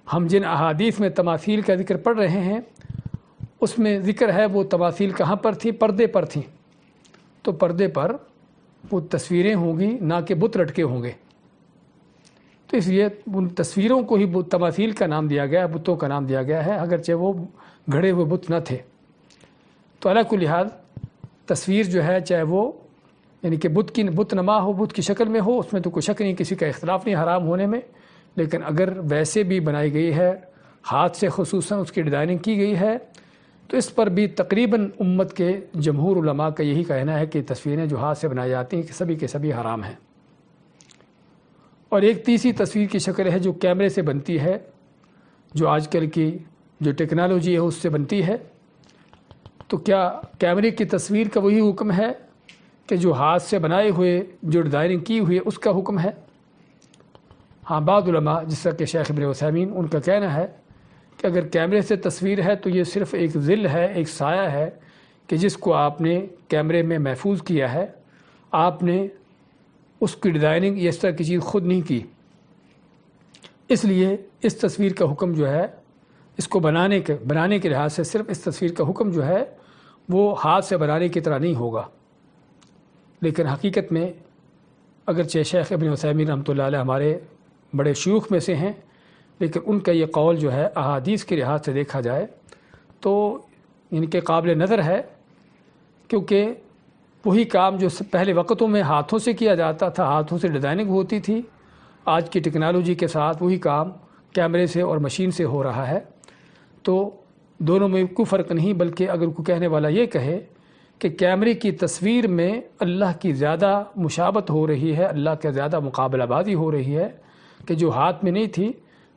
ہم جن احادیث میں تماثیل کا ذکر پڑھ رہے ہیں اس میں ذکر ہے وہ تماثیل کہاں پر تھی؟ پردے پر تھیں۔ تو پردے پر وہ تصویریں ہوں گی، نہ کہ بت لٹکے ہوں گے۔ تو اس لیے ان تصویروں کو ہی تماثیل کا نام دیا گیا، بتوں کا نام دیا گیا ہے، اگرچہ وہ گھڑے ہوئے بت نہ تھے۔ تو علی کل حال تصویر جو ہے چاہے وہ یعنی کہ بت نما ہو، بت کی شکل میں ہو، اس میں تو کوئی شک نہیں، کسی کا اختلاف نہیں حرام ہونے میں۔ لیکن اگر ویسے بھی بنائی گئی ہے، ہاتھ سے خصوصاً اس کی ڈیزائننگ کی گئی ہے، تو اس پر بھی تقریباً امت کے جمہور علماء کا یہی کہنا ہے کہ تصویریں جو ہاتھ سے بنائی جاتی ہیں کہ سبھی کے سبھی حرام ہیں۔ اور ایک تیسری تصویر کی شکل ہے جو کیمرے سے بنتی ہے، جو آج کل کی جو ٹیکنالوجی ہے اس سے بنتی ہے۔ تو کیا کیمرے کی تصویر کا وہی حکم ہے کہ جو ہاتھ سے بنائے ہوئے جو ڈیزائننگ کی ہوئی ہے اس کا حکم ہے؟ ہاں، بعض علماء جس طرح کہ شیخ ابن عثیمین ان کا کہنا ہے کہ اگر کیمرے سے تصویر ہے تو یہ صرف ایک ظل ہے، ایک سایہ ہے کہ جس کو آپ نے کیمرے میں محفوظ کیا ہے، آپ نے اس کی ڈیزائننگ اس طرح کی چیز خود نہیں کی۔ اس لیے اس تصویر کا حکم جو ہے، اس کو بنانے کے لحاظ سے صرف اس تصویر کا حکم جو ہے وہ ہاتھ سے بنانے کی طرح نہیں ہوگا۔ لیکن حقیقت میں اگرچہ شیخ ابن عثیمین رحمۃ اللہ علیہ ہمارے بڑے شیوخ میں سے ہیں، لیکن ان کا یہ قول جو ہے احادیث کے لحاظ سے دیکھا جائے تو ان کے قابل نظر ہے، کیونکہ وہی کام جو پہلے وقتوں میں ہاتھوں سے کیا جاتا تھا، ہاتھوں سے ڈیزائننگ ہوتی تھی، آج کی ٹیکنالوجی کے ساتھ وہی کام کیمرے سے اور مشین سے ہو رہا ہے۔ تو دونوں میں کوئی فرق نہیں، بلکہ اگر کوئی کہنے والا یہ کہے کہ کیمرے کی تصویر میں اللہ کی زیادہ مشابہت ہو رہی ہے، اللہ کا زیادہ مقابلہ بازی ہو رہی ہے کہ جو ہاتھ میں نہیں تھی،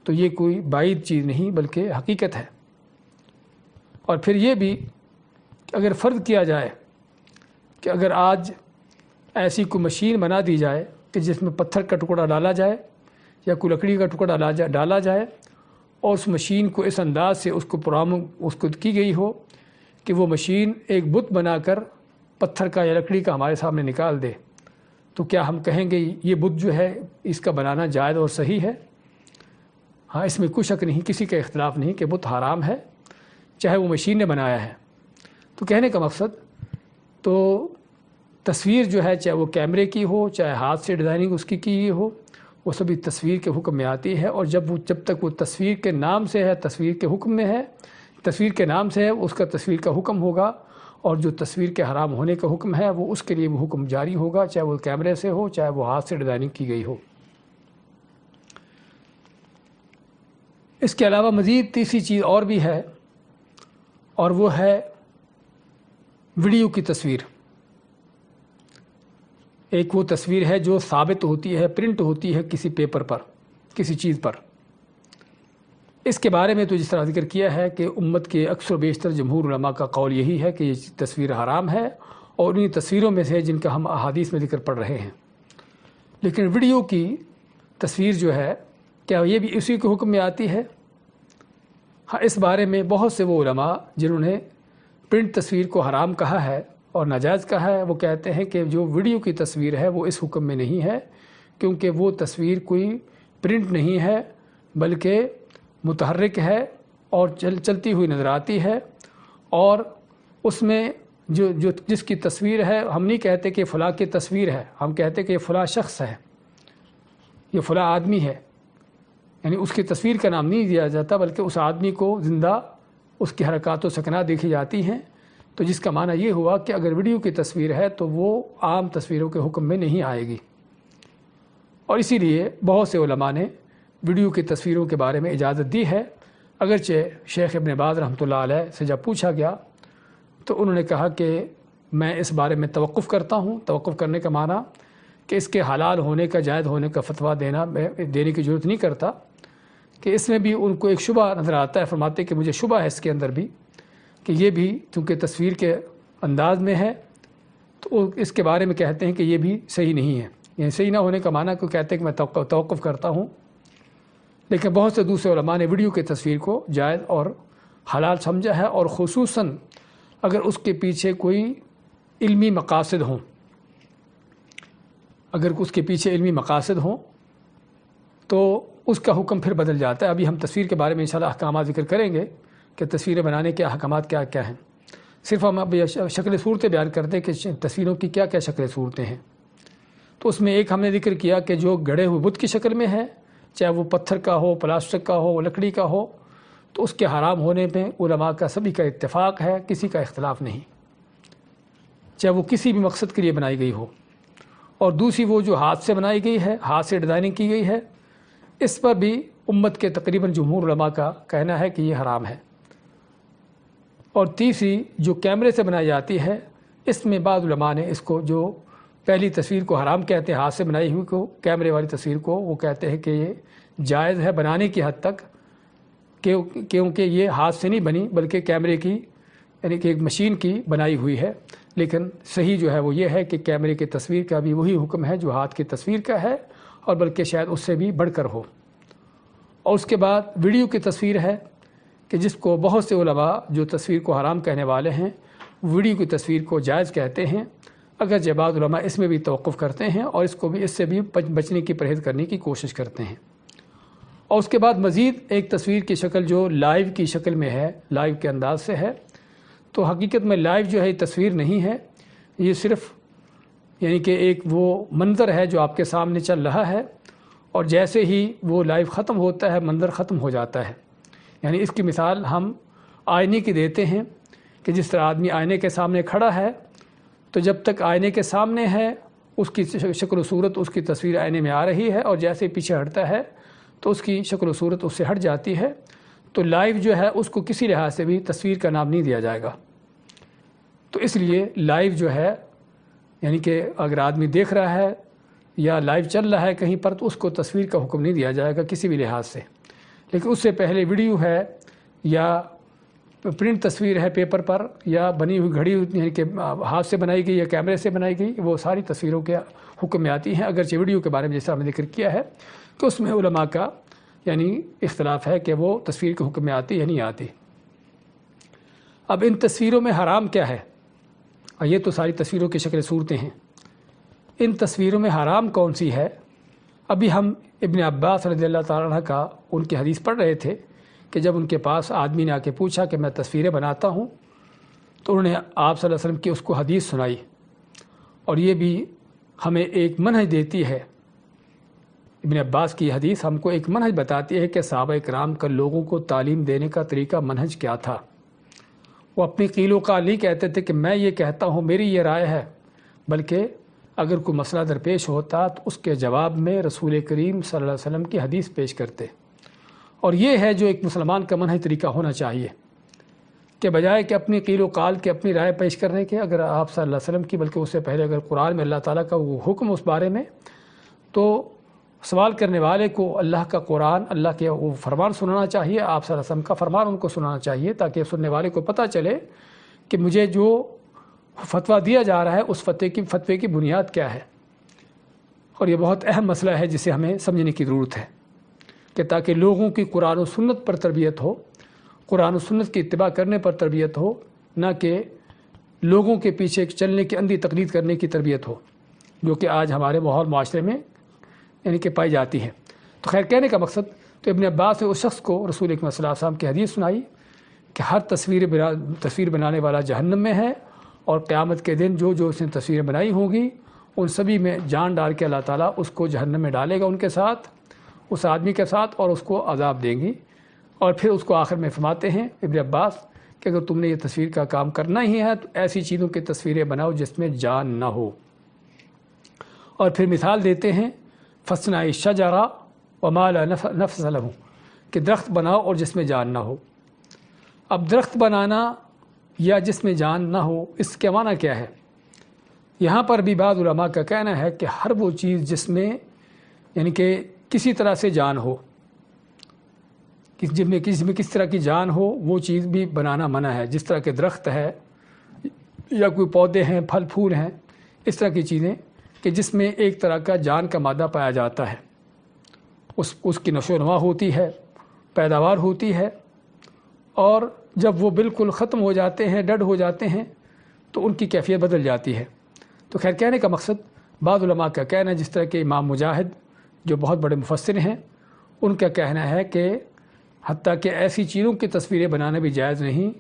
تو یہ کوئی بعید چیز نہیں بلکہ حقیقت ہے۔ اور پھر یہ بھی اگر فرض کیا جائے کہ اگر آج ایسی کوئی مشین بنا دی جائے کہ جس میں پتھر کا ٹکڑا ڈالا جائے یا کوئی لکڑی کا ٹکڑا ڈالا جائے اور اس مشین کو اس انداز سے اس کو کی گئی ہو کہ وہ مشین ایک بت بنا کر پتھر کا یا لکڑی کا ہمارے سامنے نکال دے، تو کیا ہم کہیں گے یہ بت جو ہے اس کا بنانا جائز اور صحیح ہے؟ ہاں، اس میں کوئی شک نہیں، کسی کا اختلاف نہیں کہ بت حرام ہے، چاہے وہ مشین نے بنایا ہے۔ تو کہنے کا مقصد تو تصویر جو ہے، چاہے وہ کیمرے کی ہو، چاہے ہاتھ سے ڈیزائننگ اس کی گئی ہو، وہ سبھی تصویر کے حکم میں آتی ہے، اور جب تک وہ تصویر کے نام سے ہے، تصویر کے حکم میں ہے، تصویر کے نام سے ہے، اس کا تصویر کا حکم ہوگا، اور جو تصویر کے حرام ہونے کا حکم ہے وہ اس کے لیے وہ حکم جاری ہوگا، چاہے وہ کیمرے سے ہو، چاہے وہ ہاتھ سے ڈیزائننگ کی گئی ہو۔ اس کے علاوہ مزید تیسری چیز اور بھی ہے، اور وہ ہے ویڈیو کی تصویر۔ ایک وہ تصویر ہے جو ثابت ہوتی ہے، پرنٹ ہوتی ہے کسی پیپر پر، کسی چیز پر۔ اس کے بارے میں تو جس طرح ذکر کیا ہے کہ امت کے اکثر و بیشتر جمہور علماء کا قول یہی ہے کہ یہ تصویر حرام ہے، اور انہی تصویروں میں سے جن کا ہم احادیث میں ذکر پڑھ رہے ہیں۔ لیکن ویڈیو کی تصویر جو ہے، کیا یہ بھی اسی کے حکم میں آتی ہے؟ ہاں، اس بارے میں بہت سے وہ علماء جنہوں نے پرنٹ تصویر کو حرام کہا ہے اور ناجائز کہا ہے، وہ کہتے ہیں کہ جو ویڈیو کی تصویر ہے وہ اس حکم میں نہیں ہے، کیونکہ وہ تصویر کوئی پرنٹ نہیں ہے بلکہ متحرک ہے اور چلتی ہوئی نظر آتی ہے، اور اس میں جس کی تصویر ہے، ہم نہیں کہتے کہ فلاں کی تصویر ہے، ہم کہتے کہ یہ فلاں شخص ہے، یہ فلاں آدمی ہے، یعنی اس کی تصویر کا نام نہیں دیا جاتا بلکہ اس آدمی کو زندہ اس کی حرکات و سکنات دیکھی جاتی ہیں۔ تو جس کا معنی یہ ہوا کہ اگر ویڈیو کی تصویر ہے تو وہ عام تصویروں کے حکم میں نہیں آئے گی، اور اسی لیے بہت سے علماء نے ویڈیو کی تصویروں کے بارے میں اجازت دی ہے۔ اگرچہ شیخ ابن باز رحمۃ اللہ علیہ سے جب پوچھا گیا تو انہوں نے کہا کہ میں اس بارے میں توقف کرتا ہوں۔ توقف کرنے کا معنی کہ اس کے حلال ہونے کا، جائز ہونے کا فتویٰ دینے کی ضرورت نہیں کرتا، کہ اس میں بھی ان کو ایک شبہ نظر آتا ہے۔ فرماتے کہ مجھے شبہ ہے اس کے اندر بھی کہ یہ بھی چونکہ تصویر کے انداز میں ہے، تو اس کے بارے میں کہتے ہیں کہ یہ بھی صحیح نہیں ہے، یعنی صحیح نہ ہونے کا معنی کو کہتے ہیں کہ میں توقف کرتا ہوں۔ لیکن بہت سے دوسرے علماء نے ویڈیو کی تصویر کو جائز اور حلال سمجھا ہے، اور خصوصاً اگر اس کے پیچھے کوئی علمی مقاصد ہوں، اگر اس کے پیچھے علمی مقاصد ہوں تو اس کا حکم پھر بدل جاتا ہے۔ ابھی ہم تصویر کے بارے میں انشاءاللہ احکامات ذکر کریں گے کہ تصویریں بنانے کے احکامات کیا کیا ہیں۔ صرف ہم اب شکل صورتیں بیان کرتے ہیں کہ تصویروں کی کیا کیا شکل صورتیں ہیں۔ تو اس میں ایک ہم نے ذکر کیا کہ جو گڑھے ہوئے بت کی شکل میں ہے، چاہے وہ پتھر کا ہو، پلاسٹک کا ہو، لکڑی کا ہو، تو اس کے حرام ہونے پہ علماء کا سبھی کا اتفاق ہے، کسی کا اختلاف نہیں، چاہے وہ کسی بھی مقصد کے لیے بنائی گئی ہو۔ اور دوسری وہ جو ہاتھ سے بنائی گئی ہے، ہاتھ سے ڈیزائننگ کی گئی ہے، اس پر بھی امت کے تقریباً جمہور علماء کا کہنا ہے کہ یہ حرام ہے۔ اور تیسری جو کیمرے سے بنائی جاتی ہے، اس میں بعض علماء نے اس کو جو پہلی تصویر کو حرام کہتے ہیں، ہاتھ سے بنائی ہوئی کو، کیمرے والی تصویر کو وہ کہتے ہیں کہ یہ جائز ہے بنانے کی حد تک، کیونکہ یہ ہاتھ سے نہیں بنی بلکہ کیمرے کی، یعنی کہ ایک مشین کی بنائی ہوئی ہے۔ لیکن صحیح جو ہے وہ یہ ہے کہ کیمرے کی تصویر کا بھی وہی حکم ہے جو ہاتھ کی تصویر کا ہے، اور بلکہ شاید اس سے بھی بڑھ کر ہو۔ اور اس کے بعد ویڈیو کی تصویر ہے کہ جس کو بہت سے علماء جو تصویر کو حرام کہنے والے ہیں، ویڈیو کی تصویر کو جائز کہتے ہیں، اگرچہ بعض علماء اس میں بھی توقف کرتے ہیں اور اس کو بھی، اس سے بھی بچنے کی پرہیز کرنے کی کوشش کرتے ہیں۔ اور اس کے بعد مزید ایک تصویر کی شکل جو لائیو کی شکل میں ہے، لائیو کے انداز سے ہے، تو حقیقت میں لائیو جو ہے یہ تصویر نہیں ہے، یہ صرف یعنی کہ ایک وہ منظر ہے جو آپ کے سامنے چل رہا ہے، اور جیسے ہی وہ لائیو ختم ہوتا ہے منظر ختم ہو جاتا ہے۔ یعنی اس کی مثال ہم آئینے کی دیتے ہیں کہ جس طرح آدمی آئینے کے سامنے کھڑا ہے تو جب تک آئینے کے سامنے ہے اس کی شکل و صورت، اس کی تصویر آئینے میں آ رہی ہے، اور جیسے پیچھے ہٹتا ہے تو اس کی شکل و صورت اس سے ہٹ جاتی ہے، تو لائیو جو ہے اس کو کسی لحاظ سے بھی تصویر کا نام نہیں دیا جائے گا۔ تو اس لیے لائیو جو ہے یعنی کہ اگر آدمی دیکھ رہا ہے یا لائیو چل رہا ہے کہیں پر تو اس کو تصویر کا حکم نہیں دیا جائے گا کسی بھی لحاظ سے، لیکن اس سے پہلے ویڈیو ہے یا پرنٹ تصویر ہے پیپر پر یا بنی ہوئی گھڑی یعنی کہ ہاتھ سے بنائی گئی یا کیمرے سے بنائی گئی، وہ ساری تصویروں کے حکم میں آتی ہیں، اگرچہ ویڈیو کے بارے میں جیسا ہم نے ذکر کیا ہے کہ اس میں علماء کا یعنی اختلاف ہے کہ وہ تصویر کے حکم میں آتی یا نہیں آتی۔ اب ان تصویروں میں حرام کیا ہے؟ اور یہ تو ساری تصویروں کی شکل صورتیں ہیں، ان تصویروں میں حرام کون سی ہے؟ ابھی ہم ابن عباس رضی اللہ تعالیٰ عنہ کا ان کی حدیث پڑھ رہے تھے کہ جب ان کے پاس آدمی نے آ کے پوچھا کہ میں تصویریں بناتا ہوں تو انہوں نے آپ صلی اللہ علیہ وسلم کی اس کو حدیث سنائی، اور یہ بھی ہمیں ایک منہج دیتی ہے۔ ابن عباس کی حدیث ہم کو ایک منہج بتاتی ہے کہ صحابہ کرام کا لوگوں کو تعلیم دینے کا طریقہ منہج کیا تھا۔ وہ اپنی قیل و قال نہیں کہتے تھے کہ میں یہ کہتا ہوں میری یہ رائے ہے، بلکہ اگر کوئی مسئلہ درپیش ہوتا تو اس کے جواب میں رسول کریم صلی اللہ علیہ وسلم کی حدیث پیش کرتے، اور یہ ہے جو ایک مسلمان کا منہج طریقہ ہونا چاہیے کہ بجائے کہ اپنی قیل و قال کے اپنی رائے پیش کرنے کے، اگر آپ صلی اللہ علیہ وسلم کی بلکہ اس سے پہلے اگر قرآن میں اللہ تعالیٰ کا وہ حکم اس بارے میں، تو سوال کرنے والے کو اللہ کا قرآن، اللہ کے وہ فرمان سنانا چاہیے، آپ صلی اللہ علیہ وسلم کا فرمان ان کو سنانا چاہیے، تاکہ سننے والے کو پتہ چلے کہ مجھے جو فتویٰ دیا جا رہا ہے اس فتوے کی بنیاد کیا ہے۔ اور یہ بہت اہم مسئلہ ہے جسے ہمیں سمجھنے کی ضرورت ہے کہ تاکہ لوگوں کی قرآن و سنت پر تربیت ہو، قرآن و سنت کی اتباع کرنے پر تربیت ہو، نہ کہ لوگوں کے پیچھے چلنے کی اندھی تقلید کرنے کی تربیت ہو، جو کہ آج ہمارے ماحول معاشرے میں یعنی کہ پائی جاتی ہے۔ تو خیر کہنے کا مقصد تو ابن عباس نے اس شخص کو رسول اکرم صلی اللہ علیہ وسلم کی حدیث سنائی کہ ہر تصویر بنانے والا جہنم میں ہے، اور قیامت کے دن جو اس نے تصویریں بنائی ہوں گی ان سبھی میں جان ڈال کے اللہ تعالیٰ اس کو جہنم میں ڈالے گا ان کے ساتھ، اس آدمی کے ساتھ، اور اس کو عذاب دیں گی۔ اور پھر اس کو آخر میں فرماتے ہیں ابن عباس کہ اگر تم نے یہ تصویر کا کام کرنا ہی ہے تو ایسی چیزوں کی تصویریں بناؤ جس میں جان نہ ہو۔ اور پھر مثال دیتے ہیں فصنع الشجرہ وما لا نفس لہ، کہ درخت بناؤ اور جس میں جان نہ ہو۔ اب درخت بنانا یا جس میں جان نہ ہو، اس کے معنی کیا ہے؟ یہاں پر بھی بعض علماء کا کہنا ہے کہ ہر وہ چیز جس میں یعنی کہ کسی طرح سے جان ہو، جس میں کس طرح کی جان ہو، وہ چیز بھی بنانا منع ہے، جس طرح کے درخت ہے یا کوئی پودے ہیں، پھل پھول ہیں، اس طرح کی چیزیں کہ جس میں ایک طرح کا جان کا مادہ پایا جاتا ہے، اس کی نشو و نما ہوتی ہے، پیداوار ہوتی ہے، اور جب وہ بالکل ختم ہو جاتے ہیں، ڈیڈ ہو جاتے ہیں، تو ان کی کیفیت بدل جاتی ہے۔ تو خیر کہنے کا مقصد بعض علماء کا کہنا ہے، جس طرح کہ امام مجاہد جو بہت بڑے مفسر ہیں، ان کا کہنا ہے کہ حتیٰ کہ ایسی چیزوں کی تصویریں بنانا بھی جائز نہیں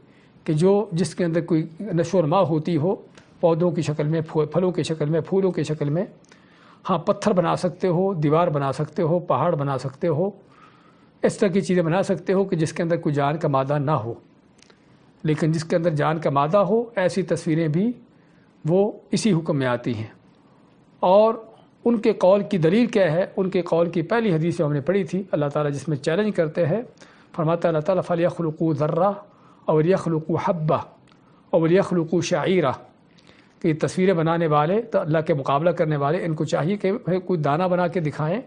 کہ جس کے اندر کوئی نشو و نما ہوتی ہو، پودوں کی شکل میں، پھلوں کی شکل میں، پھولوں کی شکل میں۔ ہاں پتھر بنا سکتے ہو، دیوار بنا سکتے ہو، پہاڑ بنا سکتے ہو، اس طرح کی چیزیں بنا سکتے ہو کہ جس کے اندر کوئی جان کا مادہ نہ ہو، لیکن جس کے اندر جان کا مادہ ہو ایسی تصویریں بھی وہ اسی حکم میں آتی ہیں۔ اور ان کے قول کی دلیل کیا ہے؟ ان کے قول کی پہلی حدیث جو ہم نے پڑھی تھی، اللہ تعالیٰ جس میں چیلنج کرتے ہیں، فرماتا اللہ تعالیٰ فَلْيَخْلُقُوا ذَرَّةً أَوْ لْيَخْلُقُوا حَبَّةً أَوْ لْيَخْلُقُوا شَعِيرًا، کہ تصویریں بنانے والے تو اللہ کے مقابلہ کرنے والے ان کو چاہیے کہ کوئی دانہ بنا کے دکھائیں،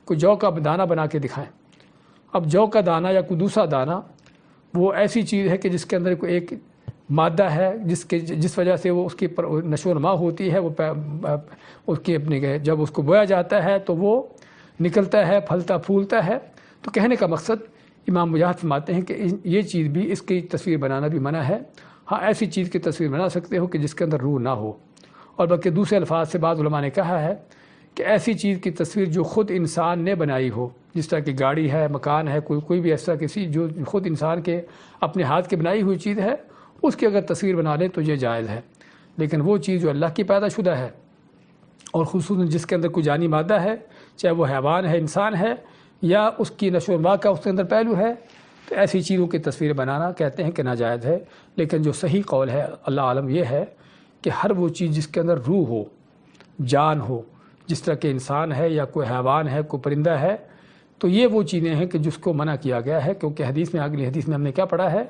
کوئی جو کا دانہ بنا کے دکھائیں۔ اب جو کا دانہ یا کوئی دوسرا دانہ وہ ایسی چیز ہے کہ جس کے اندر کوئی ایک مادہ ہے جس وجہ سے وہ اس کی نشو و نما ہوتی ہے، وہ اس کی اپنے جب اس کو بویا جاتا ہے تو وہ نکلتا ہے، پھلتا پھولتا ہے۔ تو کہنے کا مقصد امام مجاہد فرماتے ہیں کہ یہ چیز بھی، اس کی تصویر بنانا بھی منع ہے۔ ہاں ایسی چیز کی تصویر بنا سکتے ہو کہ جس کے اندر روح نہ ہو، اور بلکہ دوسرے الفاظ سے بعض علماء نے کہا ہے کہ ایسی چیز کی تصویر جو خود انسان نے بنائی ہو، جس طرح کی گاڑی ہے، مکان ہے، کوئی بھی ایسا کسی جو خود انسان کے اپنے ہاتھ کی بنائی ہوئی چیز ہے، اس کی اگر تصویر بنا لے تو یہ جائز ہے۔ لیکن وہ چیز جو اللہ کی پیدا شدہ ہے، اور خصوصاً جس کے اندر کوئی جانی مادہ ہے، چاہے وہ حیوان ہے، انسان ہے، یا اس کی نشو و نما کا اس کے اندر پہلو ہے، تو ایسی چیزوں کی تصویریں بنانا کہتے ہیں کہ ناجائز ہے، لیکن جو صحیح قول ہے اللہ عالم یہ ہے کہ ہر وہ چیز جس کے اندر روح ہو، جان ہو، جس طرح کہ انسان ہے یا کوئی حیوان ہے، کوئی پرندہ ہے، تو یہ وہ چیزیں ہیں کہ جس کو منع کیا گیا ہے، کیونکہ حدیث میں اگلی حدیث میں ہم نے کیا پڑھا ہے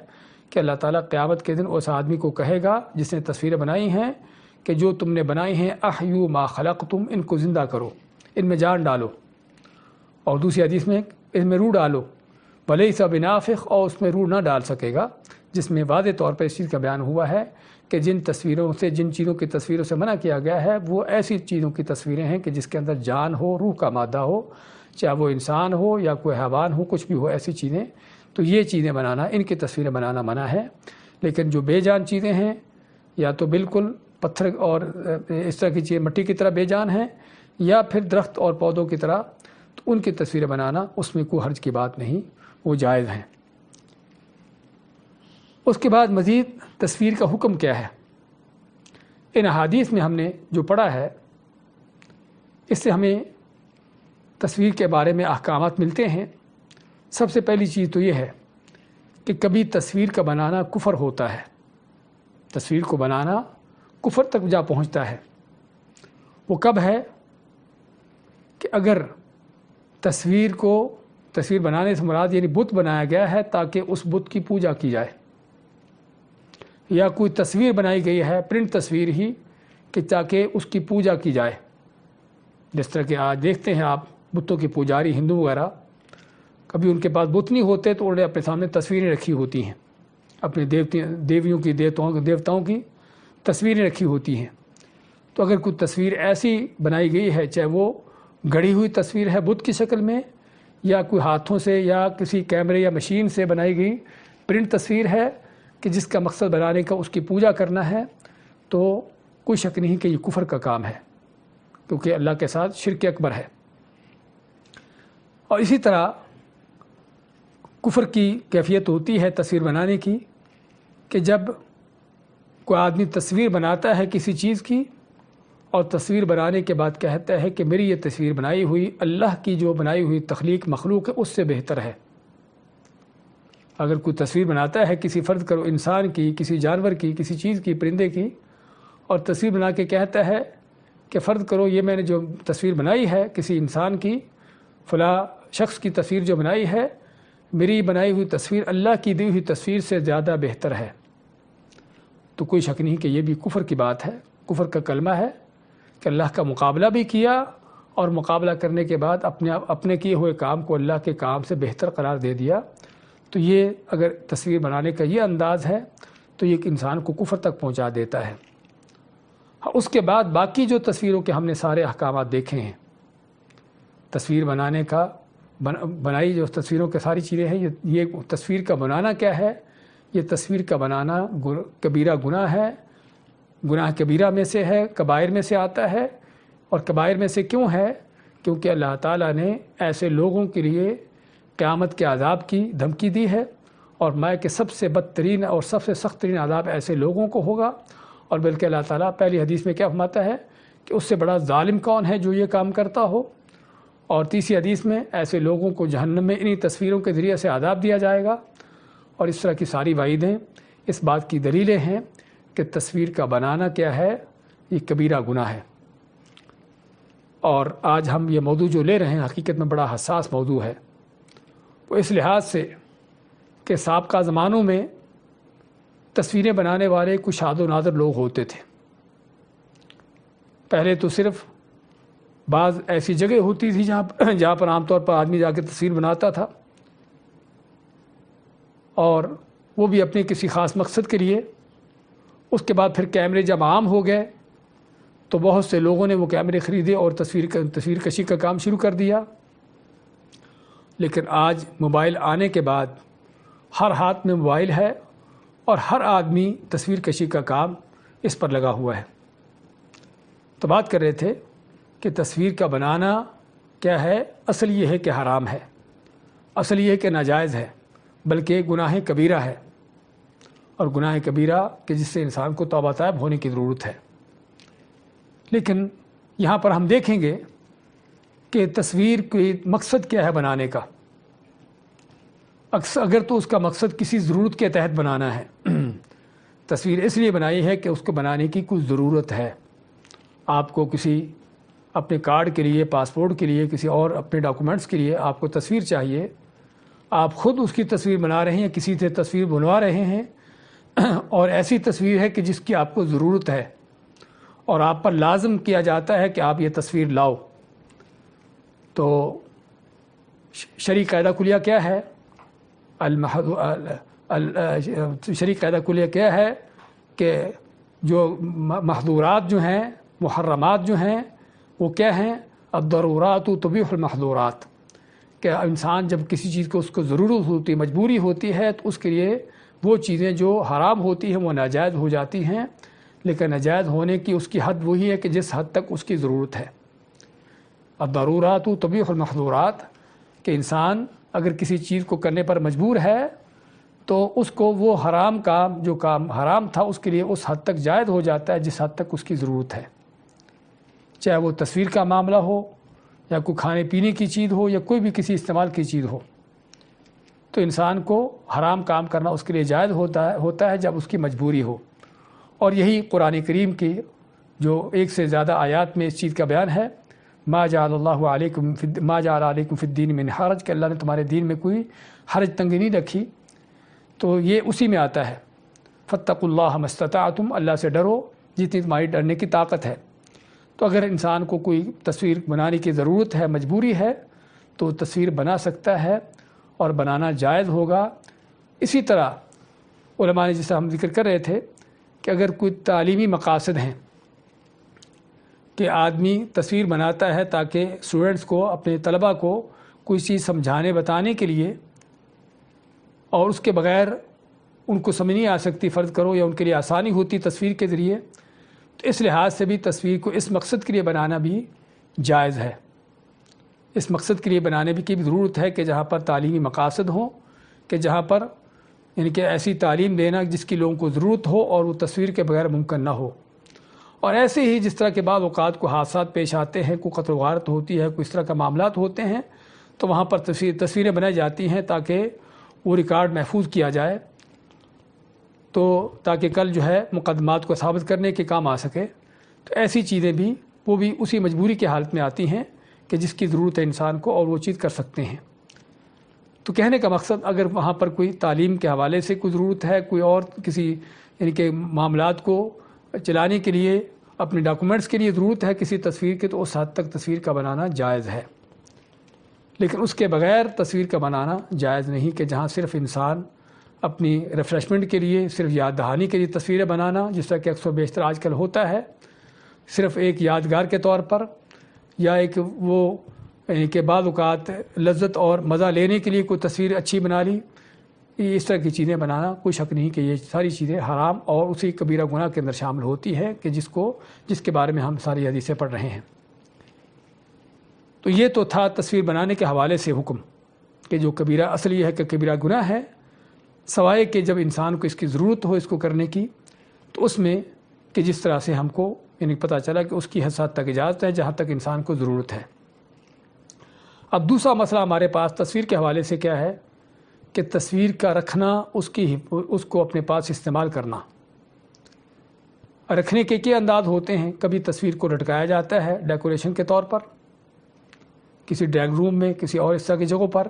کہ اللہ تعالیٰ قیامت کے دن اس آدمی کو کہے گا جس نے تصویریں بنائی ہیں کہ جو تم نے بنائی ہیں احیو ما خلقتم، ان کو زندہ کرو، ان میں جان ڈالو، اور دوسری حدیث میں ان میں روح ڈالو، ولیس بنافخ، اور اس میں روح نہ ڈال سکے گا، جس میں واضح طور پر اس چیز کا بیان ہوا ہے کہ جن تصویروں سے، جن چیزوں کی تصویروں سے منع کیا گیا ہے وہ ایسی چیزوں کی تصویریں ہیں کہ جس کے اندر جان ہو، روح کا مادہ ہو، چاہے وہ انسان ہو یا کوئی حیوان ہو، کچھ بھی ہو ایسی چیزیں، تو یہ چیزیں بنانا، ان کی تصویریں بنانا منع ہے۔ لیکن جو بے جان چیزیں ہیں یا تو بالکل پتھر اور اس طرح کی چیزیں مٹی کی طرح بے جان ہیں، یا پھر درخت اور پودوں کی طرح، تو ان کی تصویریں بنانا اس میں کوئی حرج کی بات نہیں، وہ جائز ہیں۔ اس کے بعد مزید تصویر کا حکم کیا ہے؟ ان احادیث میں ہم نے جو پڑھا ہے اس سے ہمیں تصویر کے بارے میں احکامات ملتے ہیں۔ سب سے پہلی چیز تو یہ ہے کہ کبھی تصویر کا بنانا کفر ہوتا ہے، تصویر کو بنانا کفر تک جا پہنچتا ہے۔ وہ کب ہے کہ اگر تصویر بنانے سے مراد یعنی بت بنایا گیا ہے تاکہ اس بت کی پوجا کی جائے، یا کوئی تصویر بنائی گئی ہے پرنٹ تصویر ہی کہ تاکہ اس کی پوجا کی جائے، جس طرح کہ آج دیکھتے ہیں آپ بتوں کے پجاری ہندو وغیرہ، کبھی ان کے پاس بت نہیں ہوتے تو انہوں نے اپنے سامنے تصویریں رکھی ہوتی ہیں، اپنے دیویوں کی، دیوتاؤں کی تصویریں رکھی ہوتی ہیں۔ تو اگر کوئی تصویر ایسی بنائی گئی ہے، چاہے وہ گڑھی ہوئی تصویر ہے بت کی شکل میں، یا کوئی ہاتھوں سے یا کسی کیمرے یا مشین سے بنائی گئی پرنٹ تصویر ہے کہ جس کا مقصد بنانے کا اس کی پوجا کرنا ہے، تو کوئی شک نہیں کہ یہ کفر کا کام ہے، کیونکہ اللہ کے ساتھ شرک اکبر ہے۔ اور اسی طرح کفر کی کیفیت ہوتی ہے تصویر بنانے کی کہ جب کوئی آدمی تصویر بناتا ہے کسی چیز کی اور تصویر بنانے کے بعد کہتا ہے کہ میری یہ تصویر بنائی ہوئی اللہ کی جو بنائی ہوئی تخلیق مخلوق ہے اس سے بہتر ہے۔ اگر کوئی تصویر بناتا ہے کسی فرض کرو انسان کی، کسی جانور کی، کسی چیز کی، پرندے کی، اور تصویر بنا کے کہتا ہے کہ فرض کرو یہ میں نے جو تصویر بنائی ہے کسی انسان کی، فلاں شخص کی تصویر جو بنائی ہے، میری بنائی ہوئی تصویر اللہ کی دی ہوئی تصویر سے زیادہ بہتر ہے، تو کوئی شک نہیں کہ یہ بھی کفر کی بات ہے، کفر کا کلمہ ہے کہ اللہ کا مقابلہ بھی کیا، اور مقابلہ کرنے کے بعد اپنے کیے ہوئے کام کو اللہ کے کام سے بہتر قرار دے دیا۔ تو یہ اگر تصویر بنانے کا یہ انداز ہے تو یہ انسان کو کفر تک پہنچا دیتا ہے۔ اس کے بعد باقی جو تصویروں کے ہم نے سارے احکامات دیکھے ہیں، تصویر بنانے کا بنائی جو تصویروں کے ساری چیزیں ہیں، یہ تصویر کا بنانا کیا ہے؟ یہ تصویر کا بنانا کبیرہ گناہ ہے، گناہ کبیرہ میں سے ہے، کبائر میں سے آتا ہے۔ اور کبائر میں سے کیوں ہے؟ کیونکہ اللہ تعالیٰ نے ایسے لوگوں کے لیے قیامت کے عذاب کی دھمکی دی ہے، اور میں کہ سب سے بدترین اور سب سے سخت ترین عذاب ایسے لوگوں کو ہوگا۔ اور بلکہ اللہ تعالیٰ پہلی حدیث میں کیا فرماتا ہے کہ اس سے بڑا ظالم کون ہے جو یہ کام کرتا ہو، اور تیسری حدیث میں ایسے لوگوں کو جہنم میں انہی تصویروں کے ذریعے سے عذاب دیا جائے گا۔ اور اس طرح کی ساری وعیدیں اس بات کی دلیلیں ہیں کہ تصویر کا بنانا کیا ہے؟ یہ کبیرہ گناہ ہے۔ اور آج ہم یہ موضوع جو لے رہے ہیں حقیقت میں بڑا حساس موضوع ہے، وہ اس لحاظ سے کہ سابقہ زمانوں میں تصویریں بنانے والے کچھ شاد و نادر لوگ ہوتے تھے۔ پہلے تو صرف بعض ایسی جگہ ہوتی تھی جہاں پر عام طور پر آدمی جا کے تصویر بناتا تھا، اور وہ بھی اپنے کسی خاص مقصد کے لیے۔ اس کے بعد پھر کیمرے جب عام ہو گئے تو بہت سے لوگوں نے وہ کیمرے خریدے اور تصویر کشی کا کام شروع کر دیا۔ لیکن آج موبائل آنے کے بعد ہر ہاتھ میں موبائل ہے، اور ہر آدمی تصویر کشی کا کام اس پر لگا ہوا ہے۔ تو بات کر رہے تھے کہ تصویر کا بنانا کیا ہے؟ اصل یہ ہے کہ حرام ہے، اصل یہ ہے کہ ناجائز ہے، بلکہ گناہ کبیرہ ہے، اور گناہ کبیرہ کہ جس سے انسان کو توبہ طائب ہونے کی ضرورت ہے۔ لیکن یہاں پر ہم دیکھیں گے کہ تصویر کی مقصد کیا ہے بنانے کا۔ اگر تو اس کا مقصد کسی ضرورت کے تحت بنانا ہے، تصویر اس لیے بنائی ہے کہ اس کو بنانے کی کچھ ضرورت ہے، آپ کو کسی اپنے کارڈ کے لیے، پاسپورٹ کے لیے، کسی اور اپنے ڈاکومنٹس کے لیے آپ کو تصویر چاہیے، آپ خود اس کی تصویر بنا رہے ہیں، کسی سے تصویر بنوا رہے ہیں، اور ایسی تصویر ہے کہ جس کی آپ کو ضرورت ہے اور آپ پر لازم کیا جاتا ہے کہ آپ یہ تصویر لاؤ، تو شرعی قاعدہ کلیہ کیا ہے؟ شرعی قاعدہ کلیہ کیا ہے کہ جو محظورات جو ہیں، محرمات جو ہیں، وہ کیا ہیں؟ الضرورات تبیح المحظورات، کہ انسان جب کسی چیز کو اس کو ضرورت ہوتی، مجبوری ہوتی ہے، تو اس کے لیے وہ چیزیں جو حرام ہوتی ہیں وہ ناجائز ہو جاتی ہیں، لیکن ناجائز ہونے کی اس کی حد وہی ہے کہ جس حد تک اس کی ضرورت ہے۔ الضرورات تبیح المحظورات، کہ انسان اگر کسی چیز کو کرنے پر مجبور ہے تو اس کو وہ حرام کام، جو کام حرام تھا، اس کے لیے اس حد تک جائز ہو جاتا ہے جس حد تک اس کی ضرورت ہے، چاہے وہ تصویر کا معاملہ ہو یا کوئی کھانے پینے کی چیز ہو یا کوئی بھی کسی استعمال کی چیز ہو، تو انسان کو حرام کام کرنا اس کے لیے جائز ہوتا ہے جب اس کی مجبوری ہو۔ اور یہی قرآن کریم کی جو ایک سے زیادہ آیات میں اس چیز کا بیان ہے، ما جعل علیکم فی الدین من حرج، کہ اللہ نے تمہارے دین میں کوئی حرج تنگی نہیں رکھی، تو یہ اسی میں آتا ہے، فاتقوا اللہ ما استطعتم، اللہ سے ڈرو جتنی تمہاری ڈرنے کی طاقت ہے۔ تو اگر انسان کو کوئی تصویر بنانے کی ضرورت ہے، مجبوری ہے، تو تصویر بنا سکتا ہے اور بنانا جائز ہوگا۔ اسی طرح علماء نے، جیسا ہم ذکر کر رہے تھے، کہ اگر کوئی تعلیمی مقاصد ہیں کہ آدمی تصویر بناتا ہے تاکہ اسٹوڈنٹس کو، اپنے طلباء کو کوئی چیز سمجھانے بتانے کے لیے، اور اس کے بغیر ان کو سمجھ نہیں آ سکتی، فرض کرو، یا ان کے لیے آسانی ہوتی تصویر کے ذریعے، تو اس لحاظ سے بھی تصویر کو اس مقصد کے لیے بنانا بھی جائز ہے۔ اس مقصد کے لیے بنانے کی بھی ضرورت ہے کہ جہاں پر تعلیمی مقاصد ہوں، کہ جہاں پر یعنی کہ ایسی تعلیم دینا جس کی لوگوں کو ضرورت ہو اور وہ تصویر کے بغیر ممکن نہ ہو۔ اور ایسے ہی جس طرح کے بعض اوقات کو حادثات پیش آتے ہیں، کوئی قتل و غارت ہوتی ہے، کوئی اس طرح کا معاملات ہوتے ہیں، تو وہاں پر تصویریں بنائی جاتی ہیں تاکہ وہ ریکارڈ محفوظ کیا جائے، تو تاکہ کل جو ہے مقدمات کو ثابت کرنے کے کام آ سکے۔ تو ایسی چیزیں بھی، وہ بھی اسی مجبوری کی حالت میں آتی ہیں کہ جس کی ضرورت ہے انسان کو، اور وہ چیز کر سکتے ہیں۔ تو کہنے کا مقصد، اگر وہاں پر کوئی تعلیم کے حوالے سے کوئی ضرورت ہے، کوئی اور کسی یعنی کہ معاملات کو چلانے کے لیے، اپنے ڈاکومنٹس کے لیے ضرورت ہے کسی تصویر کی، تو اس حد تک تصویر کا بنانا جائز ہے، لیکن اس کے بغیر تصویر کا بنانا جائز نہیں، کہ جہاں صرف انسان اپنی ریفریشمنٹ کے لیے، صرف یاد دہانی کے لیے تصویریں بنانا، جس طرح کہ اکثر و بیشتر آج کل ہوتا ہے، صرف ایک یادگار کے طور پر، یا ایک وہ یعنی کہ بعض اوقات لذت اور مزہ لینے کے لیے کوئی تصویر اچھی بنا لی، اس طرح کی چیزیں بنانا کوئی شک نہیں کہ یہ ساری چیزیں حرام اور اسی کبیرہ گناہ کے اندر شامل ہوتی ہے، کہ جس کے بارے میں ہم ساری حدیثیں پڑھ رہے ہیں۔ تو یہ تو تھا تصویر بنانے کے حوالے سے حکم، کہ جو کبیرہ، اصل یہ ہے کہ کبیرہ گناہ ہے، سوائے کہ جب انسان کو اس کی ضرورت ہو اس کو کرنے کی، تو اس میں کہ جس طرح سے ہم کو یعنی پتہ چلا کہ اس کی حد تک اجازت ہے جہاں تک انسان کو ضرورت ہے۔ اب دوسرا مسئلہ ہمارے پاس تصویر کے حوالے سے کیا ہے، کہ تصویر کا رکھنا، اس کو اپنے پاس استعمال کرنا۔ رکھنے کے کئی انداز ہوتے ہیں، کبھی تصویر کو لٹکایا جاتا ہے ڈیکوریشن کے طور پر، کسی ڈرائنگ روم میں، کسی اور اس طرح کی جگہوں پر،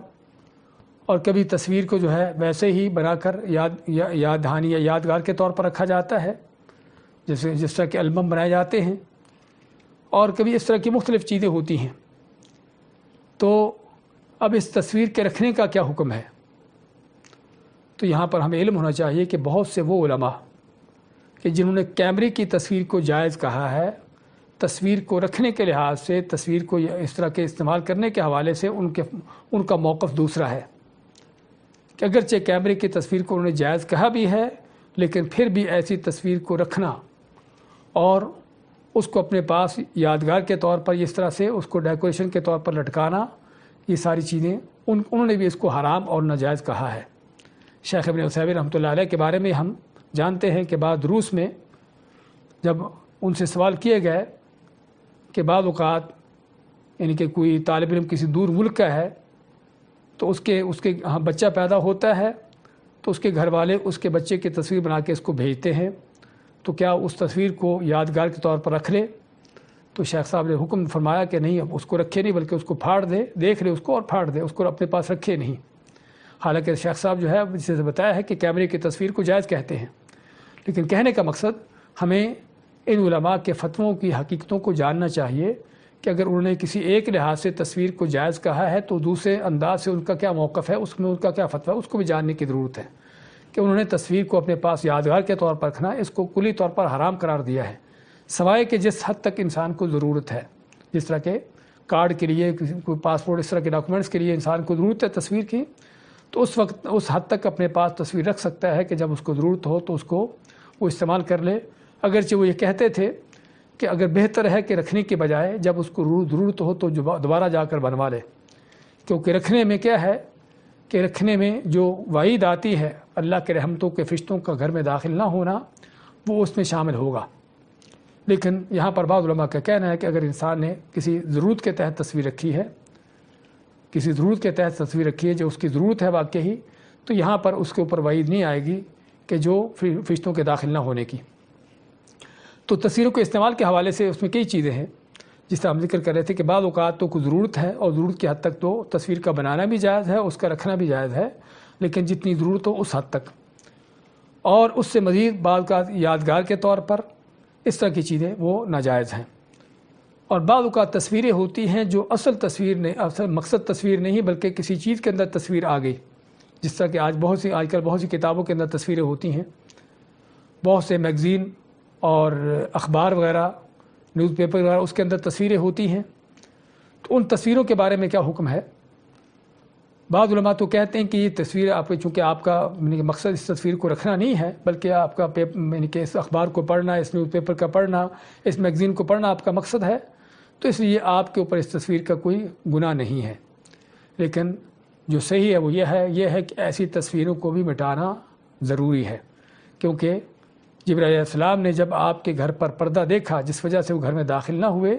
اور کبھی تصویر کو جو ہے ویسے ہی بنا کر یاد دہانی یا یادگار کے طور پر رکھا جاتا ہے، جس طرح کے البم بنائے جاتے ہیں، اور کبھی اس طرح کی مختلف چیزیں ہوتی ہیں۔ تو اب اس تصویر کے رکھنے کا کیا حکم ہے؟ تو یہاں پر ہمیں علم ہونا چاہیے کہ بہت سے وہ علماء کہ جنہوں نے کیمرے کی تصویر کو جائز کہا ہے، تصویر کو رکھنے کے لحاظ سے، تصویر کو اس طرح کے استعمال کرنے کے حوالے سے ان کا موقف دوسرا ہے، کہ اگرچہ کیمرے کی تصویر کو انہوں نے جائز کہا بھی ہے، لیکن پھر بھی ایسی تصویر کو رکھنا اور اس کو اپنے پاس یادگار کے طور پر اس طرح سے اس کو ڈیکوریشن کے طور پر لٹکانا، یہ ساری چیزیں انہوں نے بھی اس کو حرام اور ناجائز کہا ہے۔ شیخ ابن عثیمین رحمۃ اللہ علیہ کے بارے میں ہم جانتے ہیں کہ بعض دروس میں جب ان سے سوال کیے گئے کہ بعض اوقات یعنی کہ کوئی طالب علم کسی دور ملک کا ہے، تو اس کے ہاں بچہ پیدا ہوتا ہے تو اس کے گھر والے اس کے بچے کی تصویر بنا کے اس کو بھیجتے ہیں، تو کیا اس تصویر کو یادگار کے طور پر رکھ لے؟ تو شیخ صاحب نے حکم فرمایا کہ نہیں، اب اس کو رکھے نہیں بلکہ اس کو پھاڑ دے، دیکھ لے اس کو اور پھاڑ دے، اس کو اپنے پاس رکھے نہیں۔ حالانکہ شیخ صاحب جو ہے جسے بتایا ہے کہ کیمرے کی تصویر کو جائز کہتے ہیں، لیکن کہنے کا مقصد ہمیں ان علماء کے فتووں کی حقیقتوں کو جاننا چاہیے کہ اگر انہوں نے کسی ایک لحاظ سے تصویر کو جائز کہا ہے تو دوسرے انداز سے ان کا کیا موقف ہے، اس میں ان کا کیا فتویٰ ہے، اس کو بھی جاننے کی ضرورت ہے کہ انہوں نے تصویر کو اپنے پاس یادگار کے طور پر رکھنا اس کو کلی طور پر حرام قرار دیا ہے، سوائے کہ جس حد تک انسان کو ضرورت ہے، جس طرح کے کارڈ کے لیے، کوئی پاسپورٹ، اس طرح کے ڈاکومنٹس کے لیے انسان کو ضرورت ہے تصویر کی، تو اس وقت اس حد تک اپنے پاس تصویر رکھ سکتا ہے کہ جب اس کو ضرورت ہو تو اس کو وہ استعمال کر لے۔ اگرچہ وہ یہ کہتے تھے کہ اگر بہتر ہے کہ رکھنے کے بجائے جب اس کو ضرورت ہو تو دوبارہ جا کر بنوا لے، کیونکہ رکھنے میں کیا ہے کہ رکھنے میں جو وعید آتی ہے اللہ کے رحمتوں کے فرشتوں کا گھر میں داخل نہ ہونا، وہ اس میں شامل ہوگا۔ لیکن یہاں پر بعض علماء کا کہنا ہے کہ اگر انسان نے کسی ضرورت کے تحت تصویر رکھی ہے، کسی ضرورت کے تحت تصویر رکھی ہے جو اس کی ضرورت ہے واقعی، تو یہاں پر اس کے اوپر وعید نہیں آئے گی کہ جو فرشتوں کے داخل نہ ہونے کی۔ تو تصویروں کے استعمال کے حوالے سے اس میں کئی چیزیں ہیں، جس طرح ہم ذکر کر رہے تھے کہ بعض اوقات تو کوئی ضرورت ہے اور ضرورت کی حد تک تو تصویر کا بنانا بھی جائز ہے، اس کا رکھنا بھی جائز ہے، لیکن جتنی ضرورت ہو اس حد تک، اور اس سے مزید بعض کا یادگار کے طور پر اس طرح کی چیزیں وہ ناجائز ہیں۔ اور بعض اوقات تصویریں ہوتی ہیں جو اصل مقصد تصویر نہیں بلکہ کسی چیز کے اندر تصویر آ گئی، جس طرح کہ آج کل بہت سی کتابوں کے اندر تصویریں ہوتی ہیں، بہت سے میگزین اور اخبار وغیرہ، نیوز پیپر وغیرہ، اس کے اندر تصویریں ہوتی ہیں، تو ان تصویروں کے بارے میں کیا حکم ہے؟ بعض علماء تو کہتے ہیں کہ یہ تصویر چونکہ آپ کا مقصد اس تصویر کو رکھنا نہیں ہے بلکہ آپ کا کہ اس اخبار کو پڑھنا، اس نیوز پیپر کا پڑھنا، اس میگزین کو پڑھنا آپ کا مقصد ہے، تو اس لیے آپ کے اوپر اس تصویر کا کوئی گناہ نہیں ہے۔ لیکن جو صحیح ہے وہ یہ ہے کہ ایسی تصویروں کو بھی مٹانا ضروری ہے، کیونکہ جبرائیل علیہ السلام نے جب آپ کے گھر پر پردہ دیکھا جس وجہ سے وہ گھر میں داخل نہ ہوئے،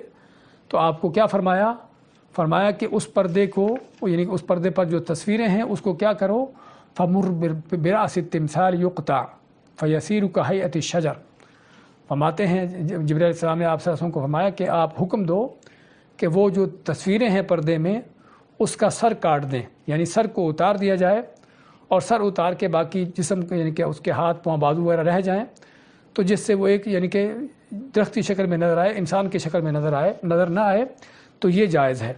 تو آپ کو کیا فرمایا کہ اس پردے کو، یعنی کہ اس پردے پر جو تصویریں ہیں اس کو کیا کرو، فمر براس التمثال یقطع فیسیر کہیئۃ الشجر۔ فرماتے ہیں جبرائیل علیہ السلام نے آپ صلی اللہ علیہ وسلم کو فرمایا کہ آپ حکم دو کہ وہ جو تصویریں ہیں پردے میں اس کا سر کاٹ دیں، یعنی سر کو اتار دیا جائے، اور سر اتار کے باقی جسم یعنی کہ اس کے ہاتھ پاؤں بازو وغیرہ رہ جائیں، تو جس سے وہ ایک یعنی کہ درخت کی شکل میں نظر آئے، انسان کی شکل میں نظر نہ آئے، تو یہ جائز ہے۔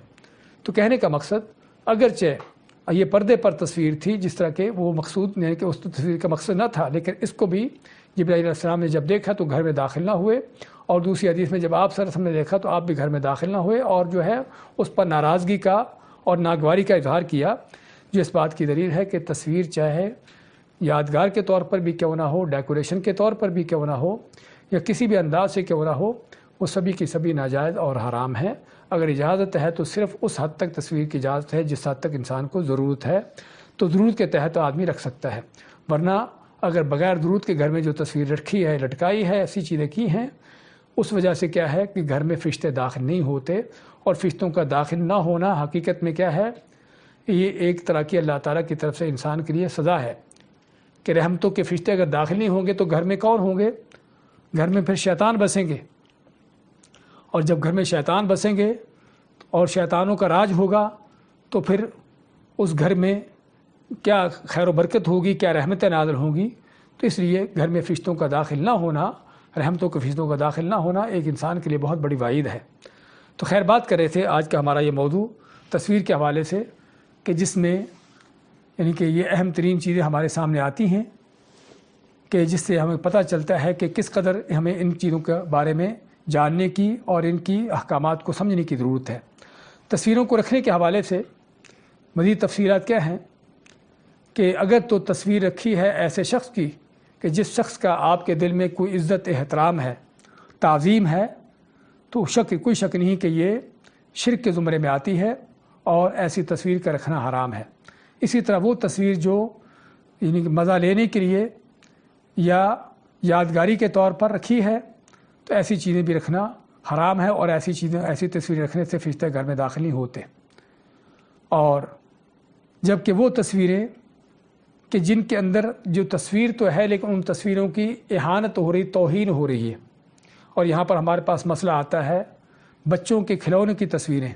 تو کہنے کا مقصد اگرچہ یہ پردے پر تصویر تھی جس طرح کہ وہ مقصود یعنی کہ اس تصویر کا مقصد نہ تھا، لیکن اس کو بھی جبرائیل علیہ السلام نے جب دیکھا تو گھر میں داخل نہ ہوئے، اور دوسری حدیث میں جب آپ صلی اللہ علیہ وسلم نے دیکھا تو آپ بھی گھر میں داخل نہ ہوئے، اور جو ہے اس پر ناراضگی کا اور ناگواری کا اظہار کیا، جو اس بات کی دلیل ہے کہ تصویر چاہے یادگار کے طور پر بھی کیوں نہ ہو، ڈیکوریشن کے طور پر بھی کیوں نہ ہو، یا کسی بھی انداز سے کیوں نہ ہو، وہ سبھی کی سبھی ناجائز اور حرام ہیں۔ اگر اجازت ہے تو صرف اس حد تک تصویر کی اجازت ہے جس حد تک انسان کو ضرورت ہے، تو ضرورت کے تحت آدمی رکھ سکتا ہے، ورنہ اگر بغیر ضرورت کے گھر میں جو تصویر رکھی ہے، لٹکائی ہے، ایسی چیزیں کی ہیں، اس وجہ سے کیا ہے کہ گھر میں فرشتے داخل نہیں ہوتے، اور فرشتوں کا داخل نہ ہونا حقیقت میں کیا ہے، یہ ایک طرح کی اللہ تعالیٰ کی طرف سے انسان کے لیے سزا ہے کہ رحمتوں کے فرشتے اگر داخل نہیں ہوں گے تو گھر میں کون ہوں گے؟ گھر میں پھر شیطان بسیں گے، اور جب گھر میں شیطان بسیں گے اور شیطانوں کا راج ہوگا تو پھر اس گھر میں کیا خیر و برکت ہوگی، کیا رحمتیں نازل ہوں گی؟ تو اس لیے گھر میں فرشتوں کا داخل نہ ہونا، رحمتوں کے فرشتوں کا داخل نہ ہونا ایک انسان کے لیے بہت بڑی وعید ہے۔ تو خیر بات کر رہے تھے آج کا ہمارا یہ موضوع تصویر کے حوالے سے، کہ جس میں یعنی کہ یہ اہم ترین چیزیں ہمارے سامنے آتی ہیں کہ جس سے ہمیں پتہ چلتا ہے کہ کس قدر ہمیں ان چیزوں کے بارے میں جاننے کی اور ان کی احکامات کو سمجھنے کی ضرورت ہے۔ تصویروں کو رکھنے کے حوالے سے مزید تفصیلات کیا ہیں کہ اگر تو تصویر رکھی ہے ایسے شخص کی کہ جس شخص کا آپ کے دل میں کوئی عزت احترام ہے، تعظیم ہے، تو کوئی شک نہیں کہ یہ شرک کے زمرے میں آتی ہے اور ایسی تصویر کا رکھنا حرام ہے۔ اسی طرح وہ تصویر جو یعنی کہ مزہ لینے کے لیے یا یادگاری کے طور پر رکھی ہے، تو ایسی چیزیں بھی رکھنا حرام ہے، اور ایسی تصویر رکھنے سے فرشتے گھر میں داخل نہیں ہوتے۔ اور جبکہ وہ تصویریں کہ جن کے اندر جو تصویر تو ہے لیکن ان تصویروں کی اہانت ہو رہی، توہین ہو رہی ہے۔ اور یہاں پر ہمارے پاس مسئلہ آتا ہے بچوں کے کھلونے کی تصویریں،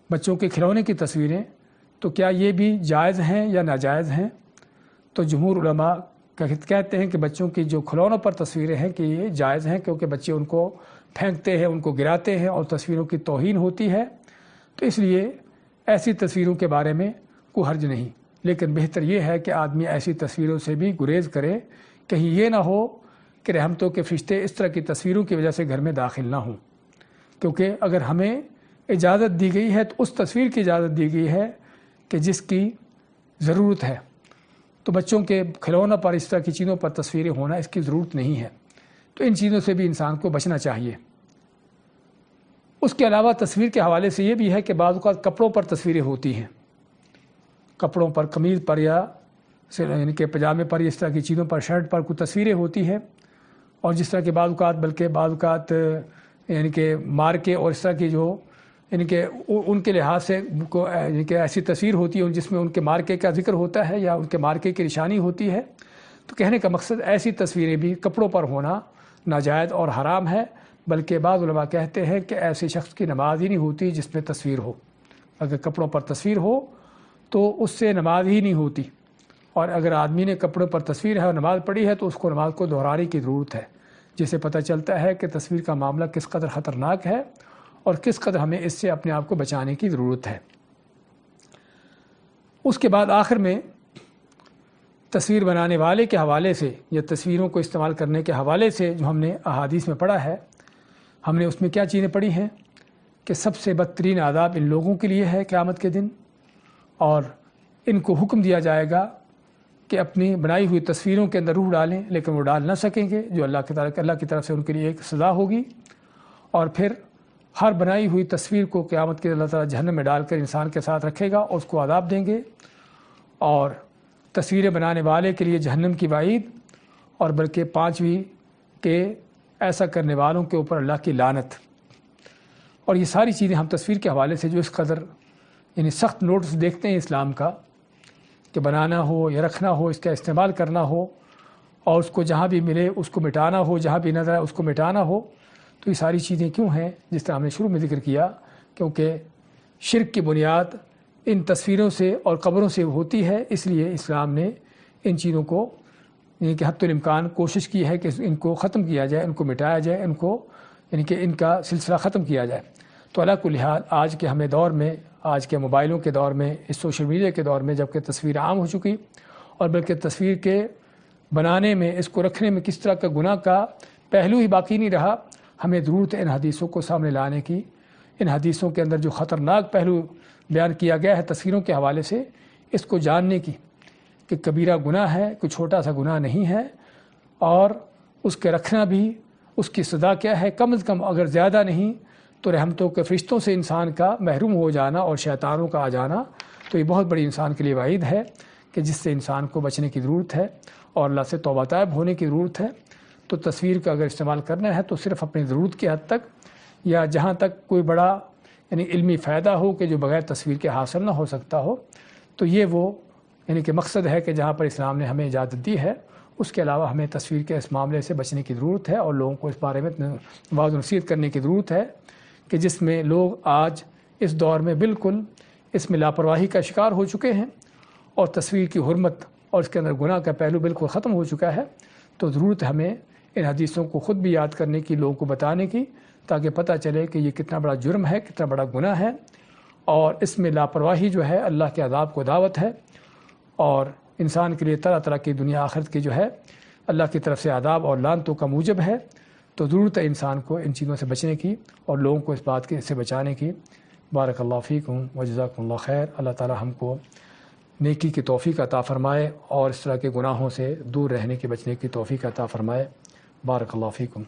بچوں کے کھلونے کی تصویریں، تو کیا یہ بھی جائز ہیں یا ناجائز ہیں؟ تو جمہور علماء کہتے ہیں کہ بچوں کی جو کھلونوں پر تصویریں ہیں کہ یہ جائز ہیں، کیونکہ بچے ان کو پھینکتے ہیں، ان کو گراتے ہیں اور تصویروں کی توہین ہوتی ہے، تو اس لیے ایسی تصویروں کے بارے میں کوئی حرج نہیں۔ لیکن بہتر یہ ہے کہ آدمی ایسی تصویروں سے بھی گریز کرے، کہیں یہ نہ ہو کہ رحمتوں کے فرشتے اس طرح کی تصویروں کی وجہ سے گھر میں داخل نہ ہوں، کیونکہ اگر ہمیں اجازت دی گئی ہے تو اس تصویر کی اجازت دی گئی ہے کہ جس کی ضرورت ہے، تو بچوں کے کھلونوں پر اس طرح کی چیزوں پر تصویریں ہونا اس کی ضرورت نہیں ہے، تو ان چیزوں سے بھی انسان کو بچنا چاہیے۔ اس کے علاوہ تصویر کے حوالے سے یہ بھی ہے کہ بعض اوقات کپڑوں پر تصویریں ہوتی ہیں، کپڑوں پر، قمیض پر یا یعنی کہ پجامے پر، اس طرح کی چیزوں پر، شرٹ پر کوئی تصویریں ہوتی ہیں، اور جس طرح کے بعض اوقات، بلکہ بعض اوقات یعنی کہ مارکے اور اس طرح کی جو یعنی کہ ان کے لحاظ سے یعنی کہ ایسی تصویر ہوتی ہے جس میں ان کے مارکے کا ذکر ہوتا ہے یا ان کے مارکے کی نشانی ہوتی ہے، تو کہنے کا مقصد ایسی تصویریں بھی کپڑوں پر ہونا ناجائز اور حرام ہے، بلکہ بعض علماء کہتے ہیں کہ ایسے شخص کی نماز ہی نہیں ہوتی جس میں تصویر ہو۔ اگر کپڑوں پر تصویر ہو تو اس سے نماز ہی نہیں ہوتی، اور اگر آدمی نے کپڑوں پر تصویر ہے اور نماز پڑھی ہے تو اس کو نماز کو دہرانے کی ضرورت ہے، جس سے پتہ چلتا ہے کہ تصویر کا معاملہ کس قدر خطرناک ہے اور کس قدر ہمیں اس سے اپنے آپ کو بچانے کی ضرورت ہے۔ اس کے بعد آخر میں تصویر بنانے والے کے حوالے سے یا تصویروں کو استعمال کرنے کے حوالے سے جو ہم نے احادیث میں پڑھا ہے، ہم نے اس میں کیا چیزیں پڑھی ہیں کہ سب سے بدترین عذاب ان لوگوں کے لیے ہے قیامت کے دن، اور ان کو حکم دیا جائے گا کہ اپنی بنائی ہوئی تصویروں کے اندر روح ڈالیں، لیکن وہ ڈال نہ سکیں گے، جو اللہ کی طرف سے ان کے لیے ایک سزا ہوگی۔ اور پھر ہر بنائی ہوئی تصویر کو قیامت کے اللہ تعالیٰ جہنم میں ڈال کر انسان کے ساتھ رکھے گا اور اس کو عذاب دیں گے، اور تصویریں بنانے والے کے لیے جہنم کی وعید، اور بلکہ پانچویں کہ ایسا کرنے والوں کے اوپر اللہ کی لعنت۔ اور یہ ساری چیزیں ہم تصویر کے حوالے سے جو اس قدر یعنی سخت نوٹس دیکھتے ہیں اسلام کا کہ بنانا ہو یا رکھنا ہو، اس کا استعمال کرنا ہو، اور اس کو جہاں بھی ملے اس کو مٹانا ہو، جہاں بھی نظر آئے اس کو مٹانا ہو، تو یہ ساری چیزیں کیوں ہیں؟ جس طرح ہم نے شروع میں ذکر کیا، کیونکہ شرک کی بنیاد ان تصویروں سے اور قبروں سے ہوتی ہے، اس لیے اسلام نے ان چیزوں کو یعنی کہ حتی الامکان کوشش کی ہے کہ ان کو ختم کیا جائے، ان کو مٹایا جائے، ان کو یعنی کہ ان کا سلسلہ ختم کیا جائے۔ تو علی کل حال آج کے ہمیں دور میں، آج کے موبائلوں کے دور میں، اس سوشل میڈیا کے دور میں، جب کہ تصویر عام ہو چکی، اور بلکہ تصویر کے بنانے میں، اس کو رکھنے میں کس طرح کا گناہ کا پہلو ہی باقی نہیں رہا، ہمیں ضرورت ہے ان حدیثوں کو سامنے لانے کی۔ ان حدیثوں کے اندر جو خطرناک پہلو بیان کیا گیا ہے تصویروں کے حوالے سے، اس کو جاننے کی کہ کبیرہ گناہ ہے، کوئی چھوٹا سا گناہ نہیں ہے، اور اس کے رکھنا بھی، اس کی سزا کیا ہے، کم از کم اگر زیادہ نہیں تو رحمتوں کے فرشتوں سے انسان کا محروم ہو جانا اور شیطانوں کا آ جانا، تو یہ بہت بڑی انسان کے لیے وعید ہے کہ جس سے انسان کو بچنے کی ضرورت ہے اور اللہ سے توبہ طائب ہونے کی ضرورت ہے۔ تو تصویر کا اگر استعمال کرنا ہے تو صرف اپنی ضرورت کی حد تک، یا جہاں تک کوئی بڑا یعنی علمی فائدہ ہو کہ جو بغیر تصویر کے حاصل نہ ہو سکتا ہو، تو یہ وہ یعنی کہ مقصد ہے کہ جہاں پر اسلام نے ہمیں اجازت دی ہے۔ اس کے علاوہ ہمیں تصویر کے اس معاملے سے بچنے کی ضرورت ہے، اور لوگوں کو اس بارے میں واضح نصیحت کرنے کی ضرورت ہے کہ جس میں لوگ آج اس دور میں بالکل اس میں لاپرواہی کا شکار ہو چکے ہیں، اور تصویر کی حرمت اور اس کے اندر گناہ کا پہلو بالکل ختم ہو چکا ہے۔ تو ضرورت ہے ہمیں ان حدیثوں کو خود بھی یاد کرنے کی، لوگوں کو بتانے کی، تاکہ پتہ چلے کہ یہ کتنا بڑا جرم ہے، کتنا بڑا گناہ ہے، اور اس میں لاپرواہی جو ہے اللہ کے عذاب کو دعوت ہے، اور انسان کے لیے طرح طرح کی دنیا آخرت کی جو ہے اللہ کی طرف سے عذاب اور لعنتوں کا موجب ہے۔ تو ضرورت ہے انسان کو ان چیزوں سے بچنے کی اور لوگوں کو اس بات سے بچانے کی۔ بارک اللہ فیکم و جزاکم اللہ خیر۔ اللہ تعالی ہم کو نیکی کی توفیق عطا فرمائے اور اس طرح کے گناہوں سے دور رہنے کے، بچنے کی توفیق عطا فرمائے۔ بارک اللہ فیکم۔